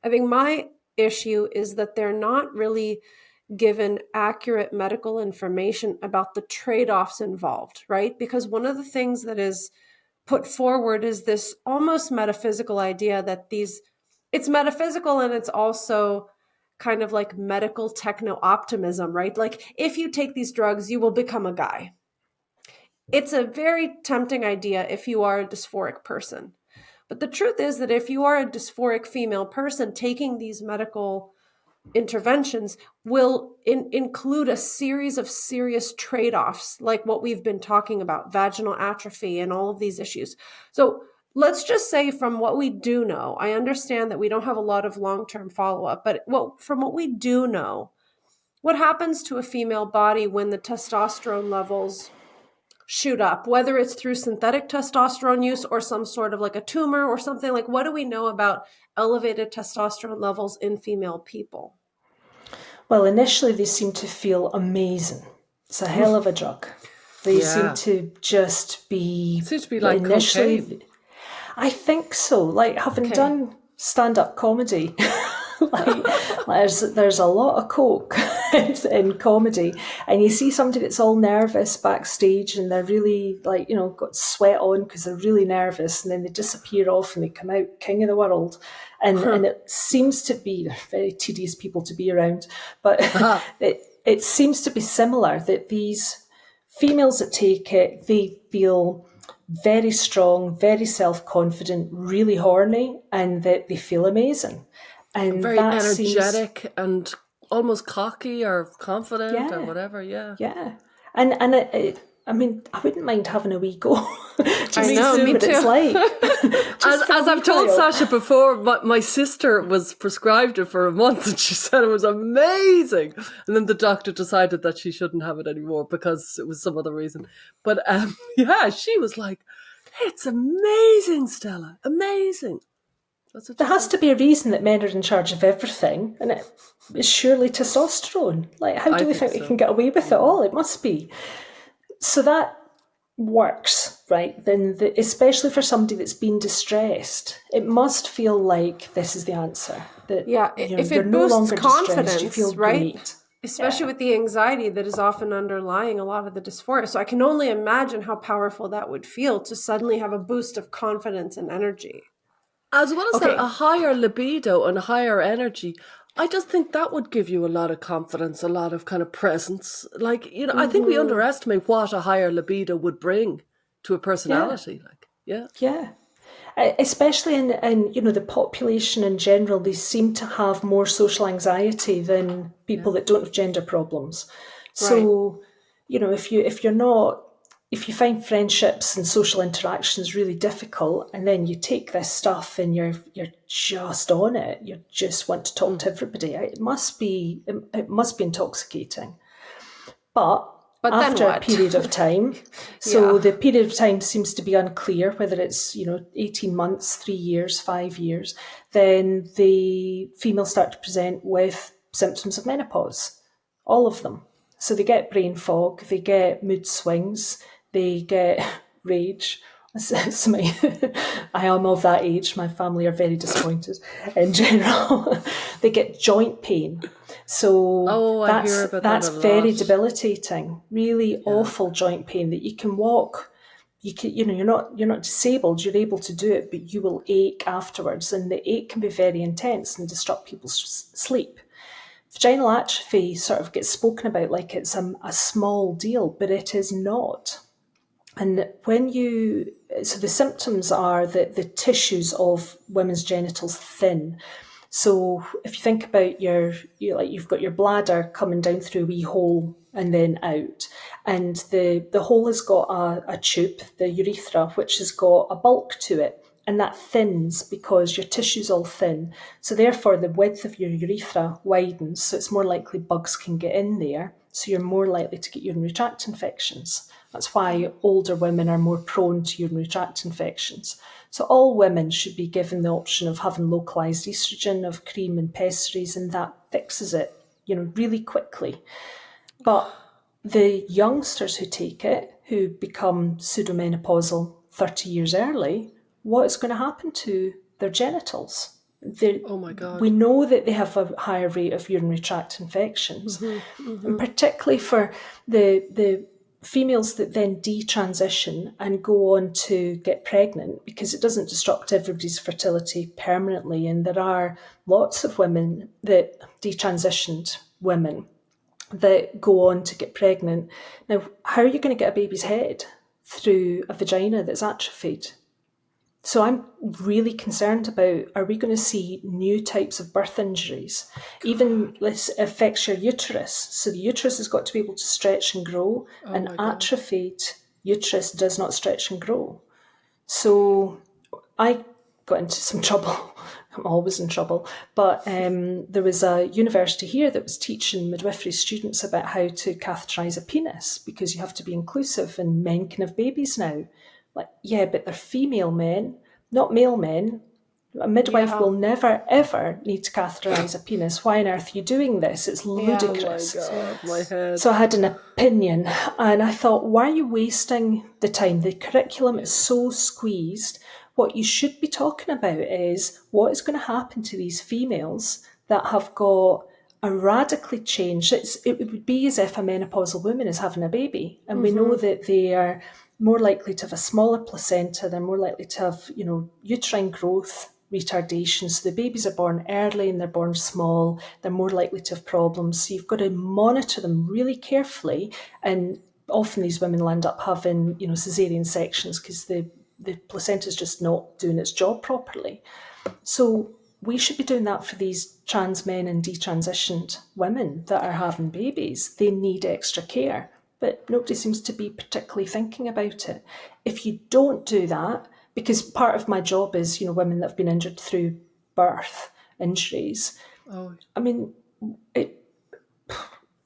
I think my issue is that they're not really given accurate medical information about the trade-offs involved, right? Because one of the things that is put forward is this almost metaphysical idea that it's metaphysical and it's also kind of like medical techno-optimism, right? Like, if you take these drugs, you will become a guy. It's a very tempting idea if you are a dysphoric person. But the truth is that if you are a dysphoric female person, taking these medical interventions will include a series of serious trade-offs, like what we've been talking about, vaginal atrophy and all of these issues. So let's just say, from what we do know, I understand that we don't have a lot of long-term follow-up, but from what we do know, what happens to a female body when the testosterone levels shoot up, whether it's through synthetic testosterone use or some sort of like a tumor or something? Like, what do we know about elevated testosterone levels in female people? Well, initially they seem to feel amazing. It's a hell of a drug. They seem to just be... It seems to be like initially, cocaine. I think so. Like, having done stand-up comedy, there's a lot of coke in comedy, and you see somebody that's all nervous backstage and they're really got sweat on because they're really nervous, and then they disappear off and they come out king of the world. And it seems to be very tedious people to be around, but it seems to be similar, that these females that take it, they feel very strong, very self-confident, really horny, and that they feel amazing. And very energetic and almost cocky or confident or whatever, Yeah. And I mean, I wouldn't mind having a wee go. I know, me what too. It's like. As I've told Sasha before, my sister was prescribed it for a month and she said it was amazing. And then the doctor decided that she shouldn't have it anymore because it was some other reason. But she was like, it's amazing, Stella, amazing. There has to be a reason that men are in charge of everything, and it is surely testosterone. Like, how do we think we can get away with it all? It must be. So that works, right? Then, especially for somebody that's been distressed, it must feel like this is the answer. That if you're it no boosts longer confidence, distressed, you feel right? great. Especially with the anxiety that is often underlying a lot of the dysphoria. So I can only imagine how powerful that would feel to suddenly have a boost of confidence and energy. As well as that, a higher libido and a higher energy. I just think that would give you a lot of confidence, a lot of kind of presence. Like, I think we underestimate what a higher libido would bring to a personality. Yeah. Especially in the population in general, they seem to have more social anxiety than people that don't have gender problems. So, if you find friendships and social interactions really difficult, and then you take this stuff and you're just on it, you just want to talk to everybody, it must be intoxicating. But But after then a what? period of time. So Yeah. the period of time seems to be unclear, whether it's, 18 months, 3 years, 5 years. Then the females start to present with symptoms of menopause, all of them. So they get brain fog, they get mood swings, they get rage. I am of that age. My family are very disappointed in general. They get joint pain. So I hear about that that's a very lot. debilitating. Really awful joint pain that you can walk. You're not disabled. You're able to do it, but you will ache afterwards, and the ache can be very intense and disrupt people's sleep. Vaginal atrophy sort of gets spoken about like it's a small deal, but it is not. And so the symptoms are that the tissues of women's genitals thin. So if you think about you've got your bladder coming down through a wee hole and then out, and the hole has got a tube, the urethra, which has got a bulk to it, and that thins because your tissue's all thin. So therefore the width of your urethra widens, so it's more likely bugs can get in there, so you're more likely to get urinary tract infections. That's why older women are more prone to urinary tract infections. So all women should be given the option of having localised oestrogen, of cream and pessaries, and that fixes it, really quickly. But the youngsters who take it, who become pseudomenopausal 30 years early, what is going to happen to their genitals? Oh my God. We know that they have a higher rate of urinary tract infections, and particularly for the females that then detransition and go on to get pregnant, because it doesn't disrupt everybody's fertility permanently. And there are lots of women that detransitioned women that go on to get pregnant. Now, how are you going to get a baby's head through a vagina that's atrophied? So I'm really concerned about, are we going to see new types of birth injuries? Even this affects your uterus. So the uterus has got to be able to stretch and grow. An atrophied uterus does not stretch and grow. So I got into some trouble. I'm always in trouble. But there was a university here that was teaching midwifery students about how to catheterise a penis, because you have to be inclusive and men can have babies now. Like, yeah, but they're female men, not male men. A midwife will never, ever need to catheterise a penis. Why on earth are you doing this? It's ludicrous. Oh my God, my head. So I had an opinion, and I thought, why are you wasting the time? The curriculum is so squeezed. What you should be talking about is what is going to happen to these females that have got a radically changed. It would be as if a menopausal woman is having a baby, and we know that they are more likely to have a smaller placenta. They're more likely to have, uterine growth retardation. So the babies are born early and they're born small. They're more likely to have problems. So you've got to monitor them really carefully. And often these women will end up having, cesarean sections because the placenta is just not doing its job properly. So we should be doing that for these trans men and detransitioned women that are having babies. They need extra care, but nobody seems to be particularly thinking about it. If you don't do that, because part of my job is, women that have been injured through birth injuries. I mean, I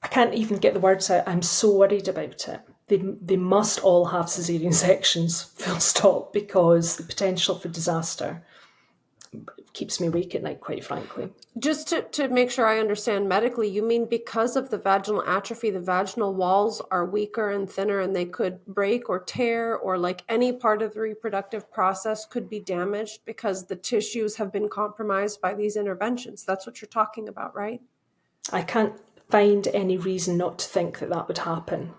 can't even get the words out. I'm so worried about it. They must all have cesarean sections, full stop, because the potential for disaster keeps me awake at night, quite frankly. Just to make sure I understand medically, you mean because of the vaginal atrophy, the vaginal walls are weaker and thinner and they could break or tear, or like any part of the reproductive process could be damaged because the tissues have been compromised by these interventions. That's what you're talking about, right? I can't find any reason not to think that that would happen.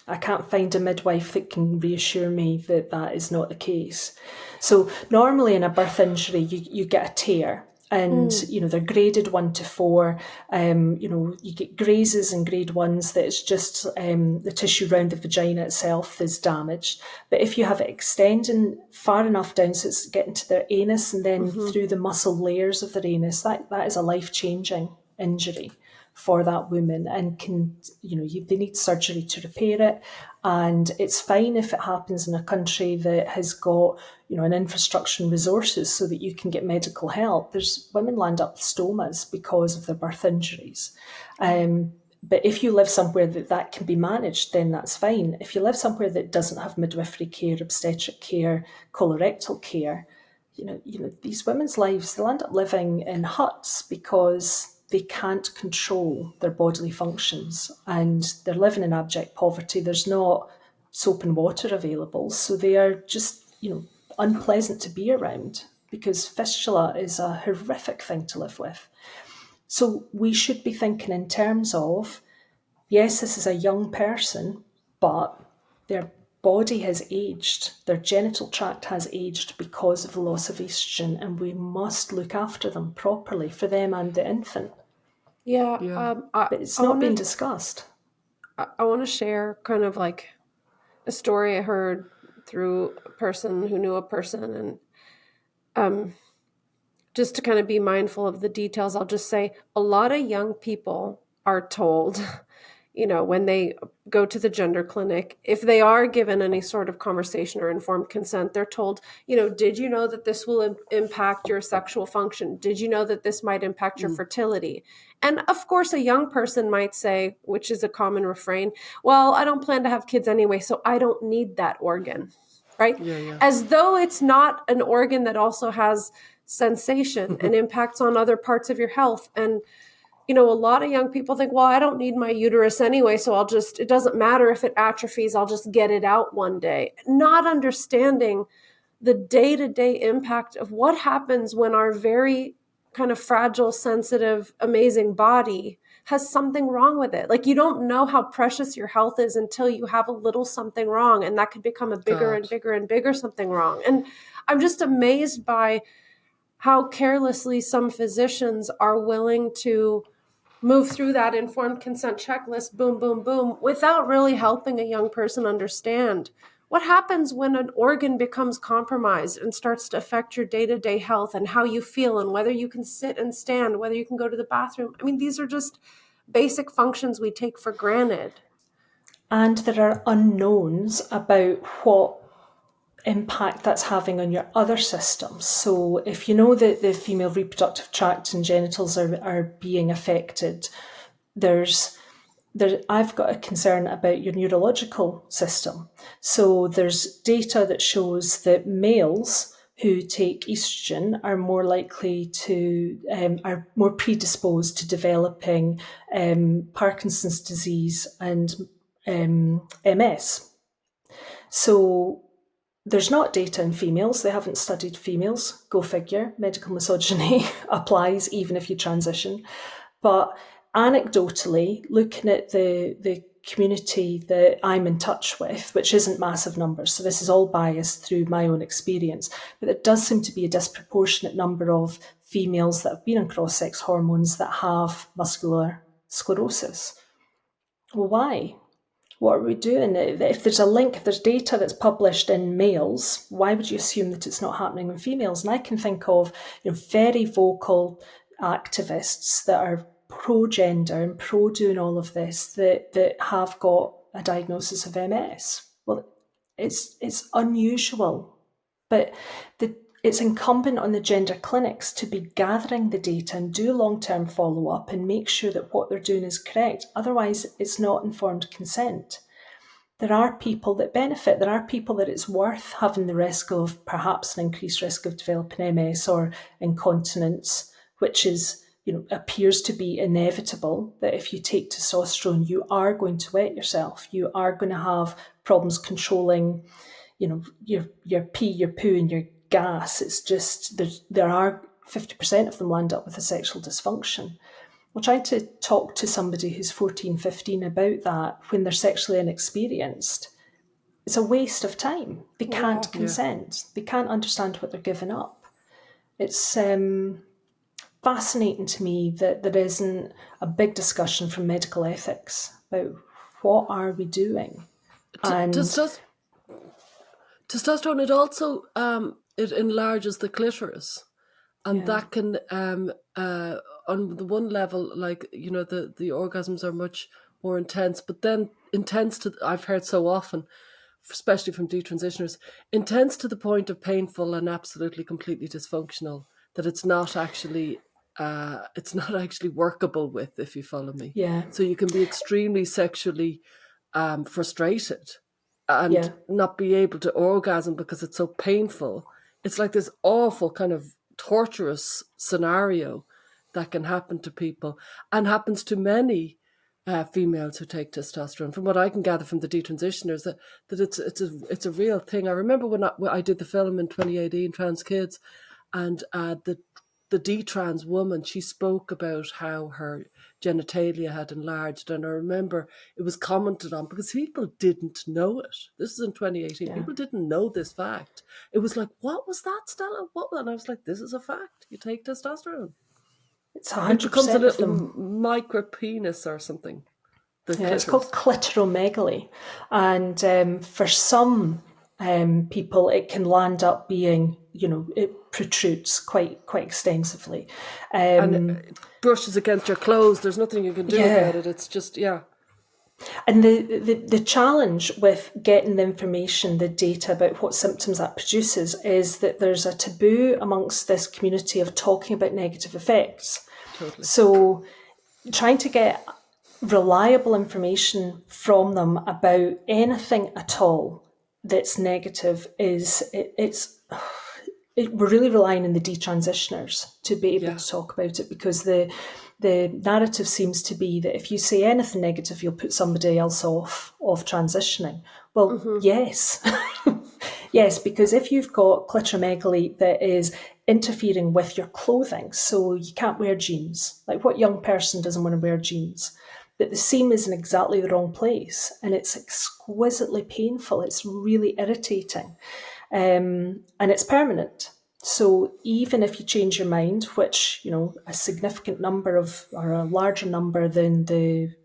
I can't find a midwife that can reassure me that that is not the case. So normally in a birth injury, you get a tear, and they're graded 1 to 4. You get grazes and grade 1s that it's just the tissue around the vagina itself is damaged. But if you have it extending far enough down so it's getting to their anus and then through the muscle layers of their anus, that is a life-changing injury for that woman, and they need surgery to repair it. And it's fine if it happens in a country that has got an infrastructure and resources so that you can get medical help. There's women land up with stomas because of their birth injuries. But if you live somewhere that can be managed, then that's fine. If you live somewhere that doesn't have midwifery care, obstetric care, colorectal care, these women's lives, they'll end up living in huts because they can't control their bodily functions and they're living in abject poverty. There's not soap and water available. So they are just, unpleasant to be around because fistula is a horrific thing to live with. So we should be thinking in terms of, yes, this is a young person, but their body has aged, their genital tract has aged because of the loss of estrogen, and we must look after them properly for them and the infant. Yeah. But it's not being discussed. I want to share kind of like a story I heard through a person who knew a person, and just to kind of be mindful of the details, I'll just say a lot of young people are told, when they go to the gender clinic, if they are given any sort of conversation or informed consent, they're told, did you know that this will impact your sexual function? Did you know that this might impact your fertility? And of course, a young person might say, which is a common refrain, well, I don't plan to have kids anyway, so I don't need that organ, right? Yeah. As though it's not an organ that also has sensation and impacts on other parts of your health. And a lot of young people think, well, I don't need my uterus anyway, so it doesn't matter if it atrophies, I'll just get it out one day. Not understanding the day-to-day impact of what happens when our very kind of fragile, sensitive, amazing body has something wrong with it. Like, you don't know how precious your health is until you have a little something wrong, and that could become a bigger and bigger and bigger something wrong. And I'm just amazed by how carelessly some physicians are willing to move through that informed consent checklist, boom, boom, boom, without really helping a young person understand what happens when an organ becomes compromised and starts to affect your day-to-day health and how you feel and whether you can sit and stand, whether you can go to the bathroom. I mean, these are just basic functions we take for granted. And there are unknowns about what impact that's having on your other systems. So if you know that the female reproductive tract and genitals are being affected, I've got a concern about your neurological system. So there's data that shows that males who take estrogen are more likely to, are more predisposed to developing Parkinson's disease and MS. So there's not data in females. They haven't studied females. Go figure. Medical misogyny applies even if you transition. But anecdotally, looking at the community that I'm in touch with, which isn't massive numbers, so this is all biased through my own experience, but there does seem to be a disproportionate number of females that have been on cross-sex hormones that have muscular sclerosis. Well, why? What are we doing? If there's a link, if there's data that's published in males, why would you assume that it's not happening in females? And I can think of very vocal activists that are pro-gender and pro-doing all of this that have got a diagnosis of MS. Well, it's unusual, but it's incumbent on the gender clinics to be gathering the data and do long-term follow-up and make sure that what they're doing is correct. Otherwise, it's not informed consent. There are people that benefit. There are people that it's worth having the risk of perhaps an increased risk of developing MS or incontinence, which is, appears to be inevitable, that if you take testosterone, you are going to wet yourself. You are going to have problems controlling, your pee, your poo, and your gas. It's just there are 50% of them land up with a sexual dysfunction. We'll try to talk to somebody who's 14, 15 about that when they're sexually inexperienced. It's a waste of time. They can't consent. They can't understand what they're giving up. It's fascinating to me that there isn't a big discussion from medical ethics about what are we doing. Testosterone, it also it enlarges the clitoris, and that can on the one level, like the orgasms are much more intense, but then intense to, I've heard so often, especially from detransitioners, intense to the point of painful and absolutely completely dysfunctional, that it's not actually it's not actually workable with, if you follow me. Yeah. So you can be extremely sexually frustrated and Yeah. not be able to orgasm because it's so painful. It's like this awful kind of torturous scenario that can happen to people and happens to many females who take testosterone. From what I can gather from the detransitioners, that it's a real thing. I remember when I did the film in 2018, Trans Kids, and the detrans woman, she spoke about how her genitalia had enlarged, and I remember it was commented on because people didn't know it. This is in 2018. Yeah. People didn't know this fact. It was like, what was that, Stella? What? And I was like, this is a fact. You take testosterone. It's It becomes a 100% of little them. micro penis or something. The Yeah, it's clitoris. called clitoromegaly. And for some people, it can land up being, it protrudes quite extensively. And it brushes against your clothes. There's nothing you can do Yeah. about it. It's just, yeah. And the challenge with getting the information, the data about what symptoms that produces, is that there's a taboo amongst this community of talking about negative effects. Totally. So trying to get reliable information from them about anything at all that's negative we're really relying on the detransitioners to be able to talk about it, because the narrative seems to be that if you say anything negative, you'll put somebody else off transitioning. Well, yes. Yes, because if you've got clitoromegaly that is interfering with your clothing, so you can't wear jeans, like what young person doesn't want to wear jeans? But the seam is in exactly the wrong place and it's exquisitely painful. It's really irritating. And it's permanent. So even if you change your mind, which, a significant number of, or a larger number than the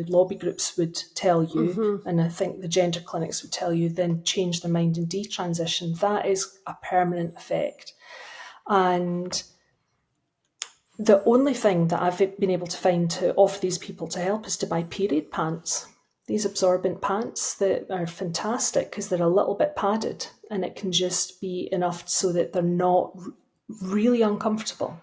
lobby groups would tell you, and I think the gender clinics would tell you, then change their mind and detransition, that is a permanent effect. And the only thing that I've been able to find to offer these people to help is to buy period pants. These absorbent pants that are fantastic because they're a little bit padded and it can just be enough so that they're not really uncomfortable.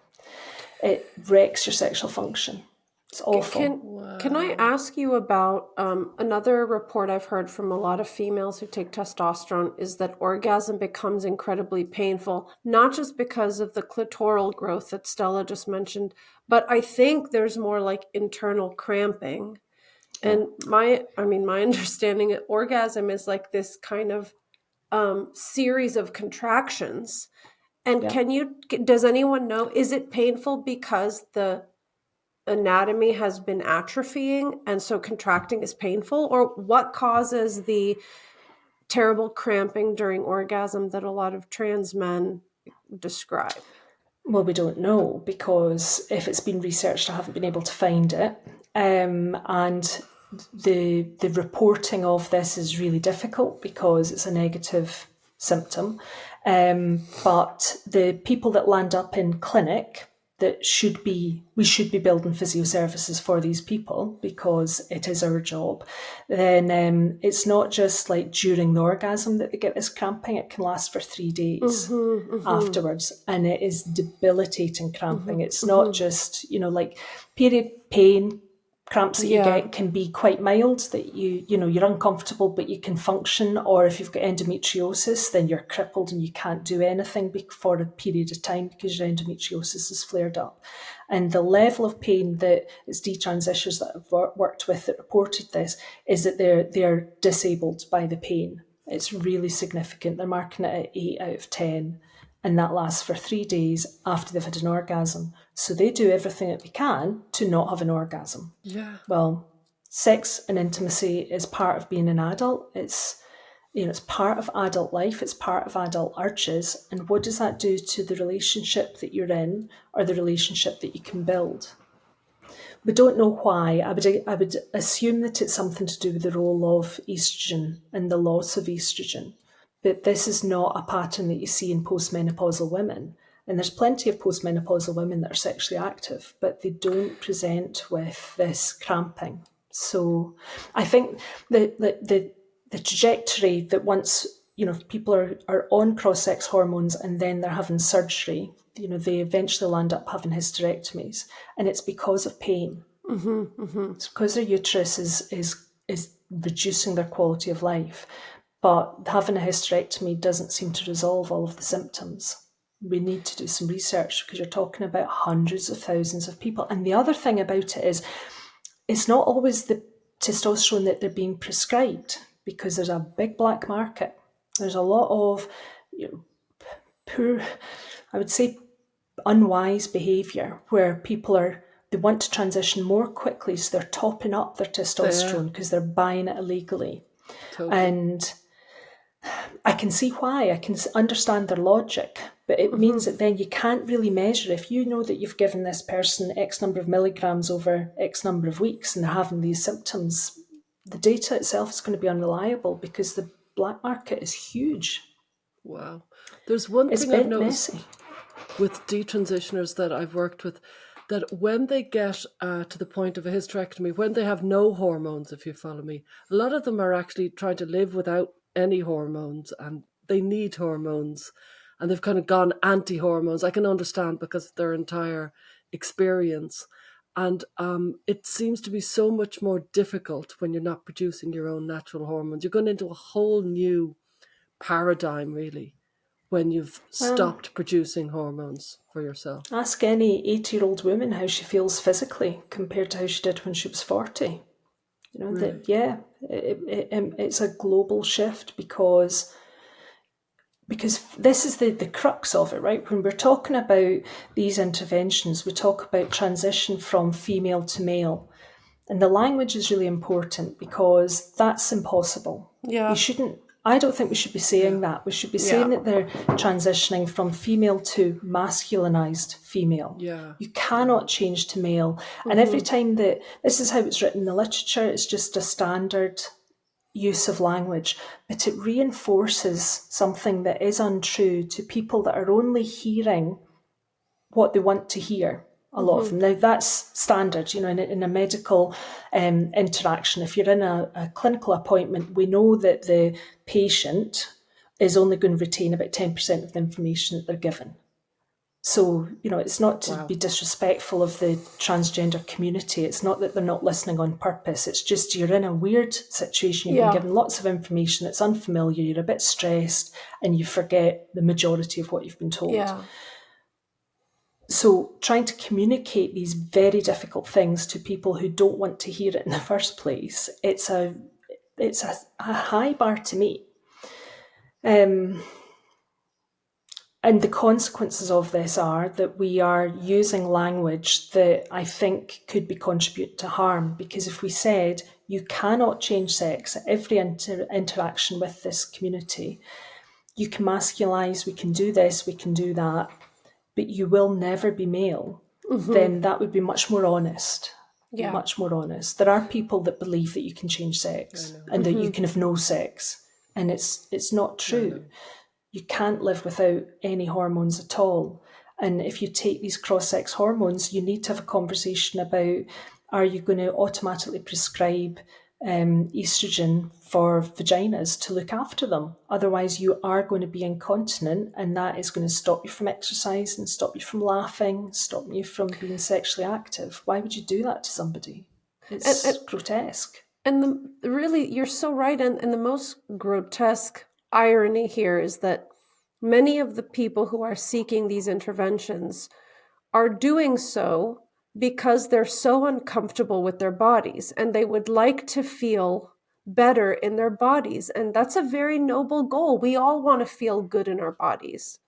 It wrecks your sexual function. It's awful. Can I ask you about another report I've heard from a lot of females who take testosterone is that orgasm becomes incredibly painful, not just because of the clitoral growth that Stella just mentioned, but I think there's more like internal cramping. And my understanding of orgasm is like this kind of series of contractions. And does anyone know, is it painful because the anatomy has been atrophying and so contracting is painful, or what causes the terrible cramping during orgasm that a lot of trans men describe? Well, we don't know, because if it's been researched, I haven't been able to find it. And the reporting of this is really difficult because it's a negative symptom. But the people that land up in clinic, we should be building physio services for these people because it is our job. Then it's not just like during the orgasm that they get this cramping. It can last for 3 days afterwards, and it is debilitating cramping. It's not just, like period pain. Cramps that you get can be quite mild, that you're uncomfortable but you can function, or if you've got endometriosis then you're crippled and you can't do anything for a period of time because your endometriosis is flared up. And the level of pain that it's detransitioners that I've worked with that reported this is that they're disabled by the pain. It's really significant. They're marking it at 8 out of 10. And that lasts for 3 days after they've had an orgasm. So they do everything that they can to not have an orgasm. Yeah. Well, sex and intimacy is part of being an adult. It's part of adult life. It's part of adult urges. And what does that do to the relationship that you're in or the relationship that you can build? We don't know why. I would assume that it's something to do with the role of estrogen and the loss of estrogen. But this is not a pattern that you see in postmenopausal women. And there's plenty of postmenopausal women that are sexually active, but they don't present with this cramping. So I think the trajectory that once if people are on cross-sex hormones and then they're having surgery, they eventually land up having hysterectomies, and it's because of pain. It's because their uterus is reducing their quality of life. But having a hysterectomy doesn't seem to resolve all of the symptoms. We need to do some research, because you're talking about hundreds of thousands of people. And the other thing about it is, it's not always the testosterone that they're being prescribed, because there's a big black market. There's a lot of poor, I would say, unwise behaviour where people they want to transition more quickly, so they're topping up their testosterone because they're buying it illegally. Totally. And I can see why, I can understand their logic, but it means that then you can't really measure. If you know that you've given this person X number of milligrams over X number of weeks and they're having these symptoms, the data itself is going to be unreliable, because the black market is huge. Wow. There's one It's thing a I've bit noticed messy. with detransitioners that I've worked with, that when they get to the point of a hysterectomy, when they have no hormones, if you follow me, a lot of them are actually trying to live without any hormones, and they need hormones, and they've kind of gone anti-hormones. I can understand, because of their entire experience. And it seems to be so much more difficult when you're not producing your own natural hormones. You're going into a whole new paradigm, really, when you've stopped producing hormones for yourself. Ask any 80-year-old woman how she feels physically compared to how she did when she was 40. Really? It's a global shift, because this is the crux of it, right? When we're talking about these interventions, we talk about transition from female to male. And the language is really important, because that's impossible. Yeah. I don't think we should be saying that. We should be saying that they're transitioning from female to masculinized female. Yeah. You cannot change to male. And every time this is how it's written in the literature, it's just a standard use of language, but it reinforces something that is untrue to people that are only hearing what they want to hear. A lot of them. Now, that's standard, in a medical interaction. If you're in a clinical appointment, we know that the patient is only going to retain about 10% of the information that they're given. So, it's not to be disrespectful of the transgender community. It's not that they're not listening on purpose. It's just you're in a weird situation. You've been given lots of information that's unfamiliar. You're a bit stressed, and you forget the majority of what you've been told. Yeah. So trying to communicate these very difficult things to people who don't want to hear it in the first place, it's a high bar to meet. And the consequences of this are that we are using language that I think could be contribute to harm, because if we said you cannot change sex at every interaction with this community, you can masculinize, we can do this, we can do that, but you will never be male, then that would be much more honest. Yeah. Much more honest. There are people that believe that you can change sex and that you can have no sex, and it's not true. You can't live without any hormones at all. And if you take these cross-sex hormones, you need to have a conversation about, are you going to automatically prescribe estrogen for vaginas to look after them? Otherwise, you are going to be incontinent, and that is going to stop you from exercise and stop you from laughing, stop you from being sexually active. Why would you do that to somebody? It's grotesque. And really, you're so right. And the most grotesque irony here is that many of the people who are seeking these interventions are doing so because they're so uncomfortable with their bodies, and they would like to feel better in their bodies. And that's a very noble goal. We all want to feel good in our bodies.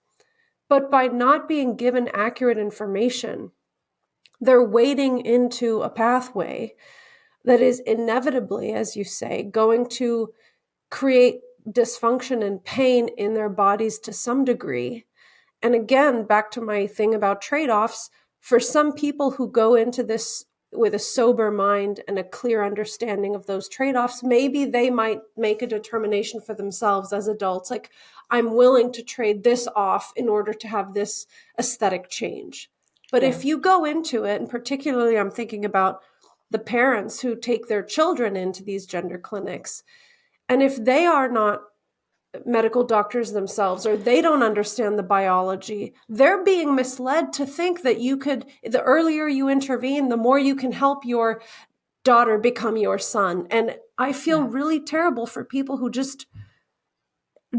But by not being given accurate information, they're wading into a pathway that is inevitably, as you say, going to create dysfunction and pain in their bodies to some degree. And again, back to my thing about trade-offs, for some people who go into this with a sober mind and a clear understanding of those trade-offs, maybe they might make a determination for themselves as adults, like, I'm willing to trade this off in order to have this aesthetic change. But if you go into it, and particularly I'm thinking about the parents who take their children into these gender clinics, and if they are not medical doctors themselves, or they don't understand the biology. They're being misled to think that the earlier you intervene, the more you can help your daughter become your son. And I feel really terrible for people who just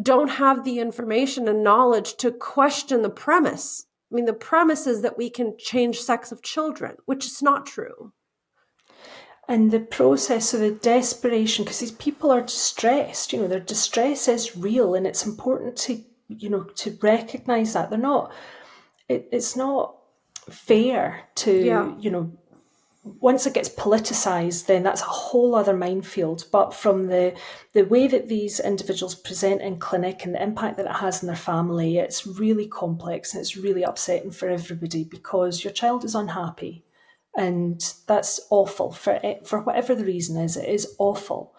don't have the information and knowledge to question the premise. I mean, the premise is that we can change sex of children, which is not true. And the process of the desperation, because these people are distressed, their distress is real, and it's important to recognize that. It's not fair to, once it gets politicized, then that's a whole other minefield. But from the way that these individuals present in clinic and the impact that it has on their family, it's really complex and it's really upsetting for everybody, because your child is unhappy. And that's awful for whatever the reason is. It is awful.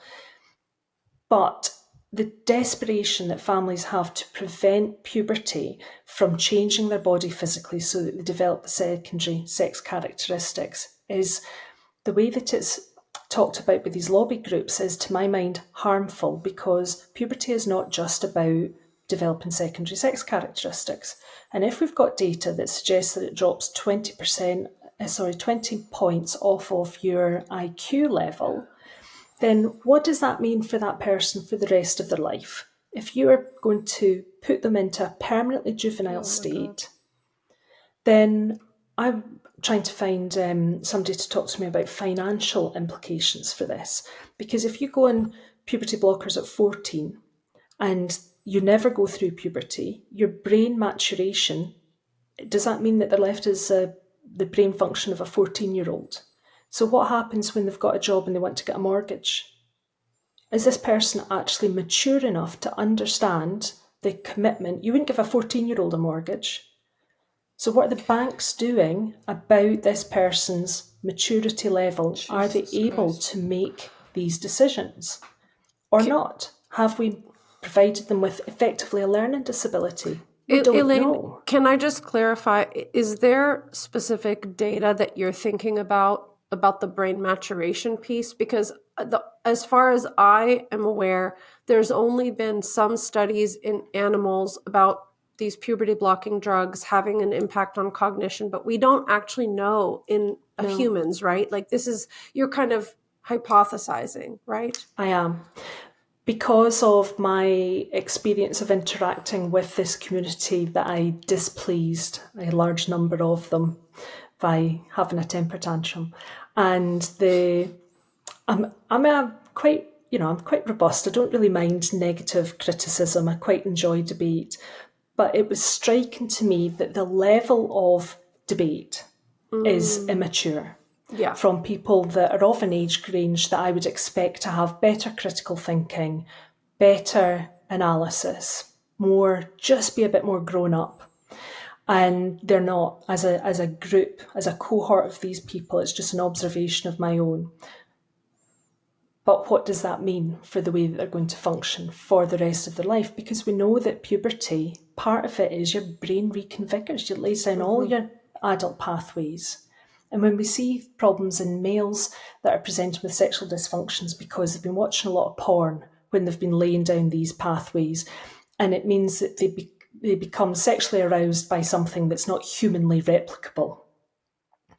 But the desperation that families have to prevent puberty from changing their body physically so that they develop the secondary sex characteristics is the way that it's talked about with these lobby groups is, to my mind, harmful, because puberty is not just about developing secondary sex characteristics. And if we've got data that suggests that it drops 20 points off of your IQ level, then what does that mean for that person for the rest of their life? If you are going to put them into a permanently juvenile state, then I'm trying to find somebody to talk to me about financial implications for this. Because if you go on puberty blockers at 14 and you never go through puberty, your brain maturation, does that mean that they're left as the brain function of a 14-year-old? So what happens when they've got a job and they want to get a mortgage? Is this person actually mature enough to understand the commitment? You wouldn't give a 14-year-old a mortgage. So what are the banks doing about this person's maturity level? Are they able to make these decisions or not? Have we provided them with effectively a learning disability? We don't Elaine, know. Can I just clarify, is there specific data that you're thinking about the brain maturation piece? Because as far as I am aware, there's only been some studies in animals about these puberty blocking drugs having an impact on cognition, but we don't actually know in humans, right? Like you're kind of hypothesizing, right? I am. Because of my experience of interacting with this community that I displeased a large number of them by having a temper tantrum. And I'm quite robust. I don't really mind negative criticism. I quite enjoy debate. But it was striking to me that the level of debate is immature. Yeah. From people that are of an age range that I would expect to have better critical thinking, better analysis, just be a bit more grown up. And they're not. As a group, as a cohort of these people, it's just an observation of my own. But what does that mean for the way that they're going to function for the rest of their life? Because we know that puberty, part of it is your brain reconfigures. It lays down all your adult pathways. And when we see problems in males that are presented with sexual dysfunctions because they've been watching a lot of porn when they've been laying down these pathways, and it means that they become sexually aroused by something that's not humanly replicable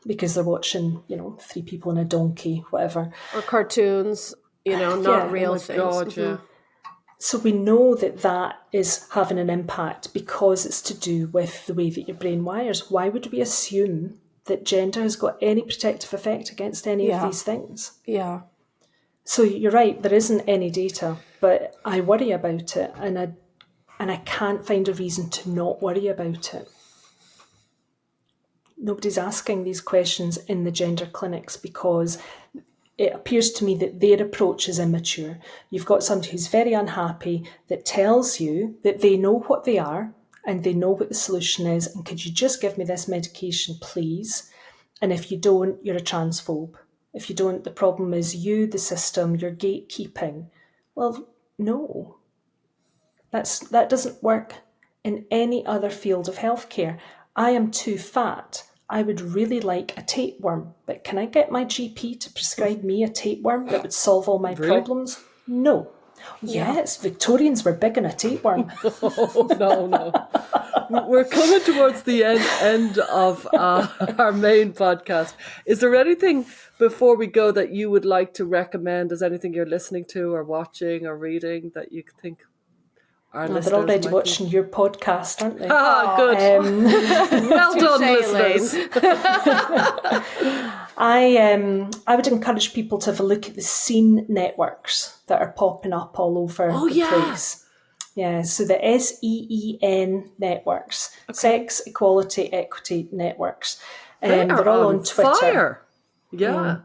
because they're watching, 3 people and a donkey, whatever. Or cartoons, not real things. God, yeah. So we know that is having an impact because it's to do with the way that your brain wires. Why would we assume that gender has got any protective effect against any of these things? Yeah. So you're right, there isn't any data, but I worry about it, and I can't find a reason to not worry about it. Nobody's asking these questions in the gender clinics because it appears to me that their approach is immature. You've got somebody who's very unhappy that tells you that they know what they are and they know what the solution is, and could you just give me this medication, please? And if you don't, you're a transphobe. If you don't, the problem is you, the system, you're gatekeeping. Well, no. That doesn't work in any other field of healthcare. I am too fat. I would really like a tapeworm, but can I get my GP to prescribe me a tapeworm that would solve all my problems? No. Yes, Victorians were big on a tapeworm. Oh, no. We're coming towards the end of our main podcast. Is there anything before we go that you would like to recommend? Is anything you're listening to or watching or reading that you think our listeners They're already might watching your podcast, aren't they? Good. Well done, listeners. I would encourage people to have a look at the SEEN networks that are popping up all over the place. Yeah, so the SEEN networks, Sex, Equality, Equity networks. They're all on Twitter. Fire. Yeah.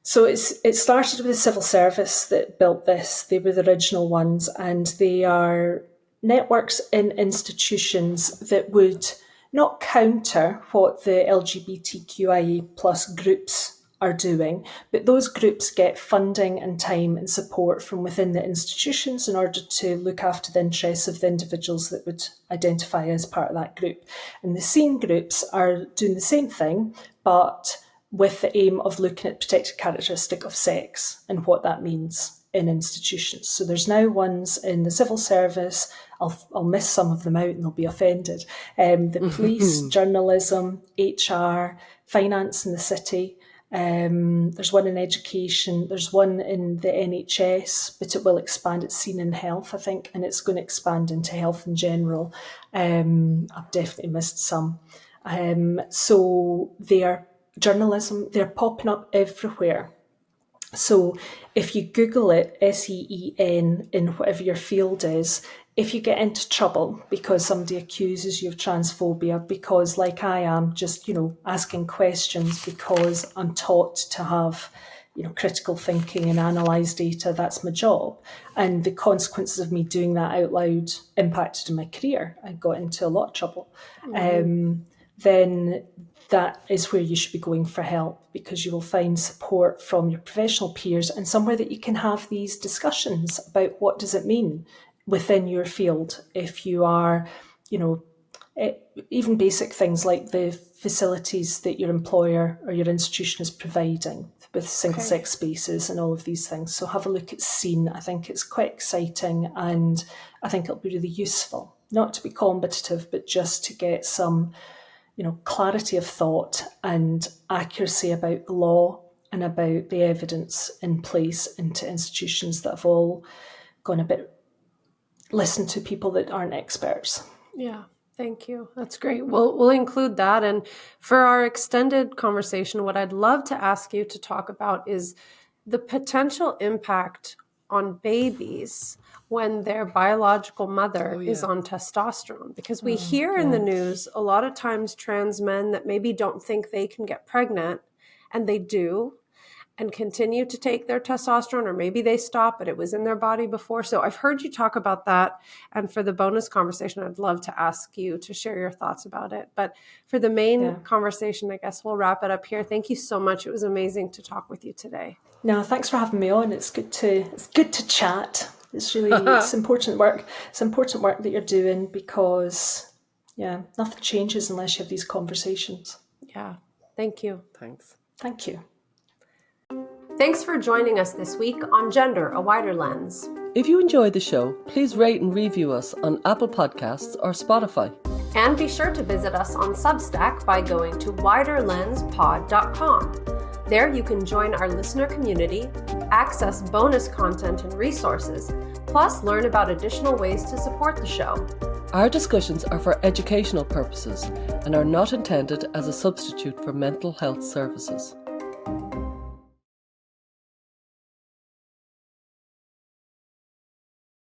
So it started with the civil service that built this. They were the original ones, and they are networks in institutions that would not counter what the LGBTQIA plus groups are doing, but those groups get funding and time and support from within the institutions in order to look after the interests of the individuals that would identify as part of that group. And the SEEN groups are doing the same thing, but with the aim of looking at protected characteristic of sex and what that means in institutions. So there's now ones in the civil service. I'll miss some of them out and they'll be offended. The police, journalism, HR, finance in the city. There's one in education. There's one in the NHS, but it will expand. It's seen in health, I think, and it's going to expand into health in general. I've definitely missed some. So they're journalism, they're popping up everywhere. So if you Google it, SEEN, in whatever your field is, if you get into trouble because somebody accuses you of transphobia, because like I am, just, asking questions because I'm taught to have, critical thinking and analyse data, that's my job. And the consequences of me doing that out loud impacted on my career. I got into a lot of trouble. Then that is where you should be going for help, because you will find support from your professional peers and somewhere that you can have these discussions about what does it mean within your field. If you are, even basic things like the facilities that your employer or your institution is providing with single-sex spaces and all of these things. So have a look at SEEN. I think it's quite exciting and I think it'll be really useful, not to be combative, but just to get some clarity of thought and accuracy about the law and about the evidence in place into institutions that have all gone a bit, listen to people that aren't experts. Yeah, thank you. That's great. We'll include that. And for our extended conversation, what I'd love to ask you to talk about is the potential impact on babies when their biological mother is on testosterone. Because we hear in the news a lot of times trans men that maybe don't think they can get pregnant, and they do, and continue to take their testosterone, or maybe they stop, but it was in their body before. So I've heard you talk about that. And for the bonus conversation, I'd love to ask you to share your thoughts about it. But for the main conversation, I guess we'll wrap it up here. Thank you so much. It was amazing to talk with you today. No, thanks for having me on. It's good to chat. It's really it's important work. It's important work that you're doing, because nothing changes unless you have these conversations. Yeah. Thank you. Thanks. Thank you. Thanks for joining us this week on Gender, a Wider Lens. If you enjoyed the show, please rate and review us on Apple Podcasts or Spotify. And be sure to visit us on Substack by going to widerlenspod.com. There you can join our listener community, access bonus content and resources, plus learn about additional ways to support the show. Our discussions are for educational purposes and are not intended as a substitute for mental health services.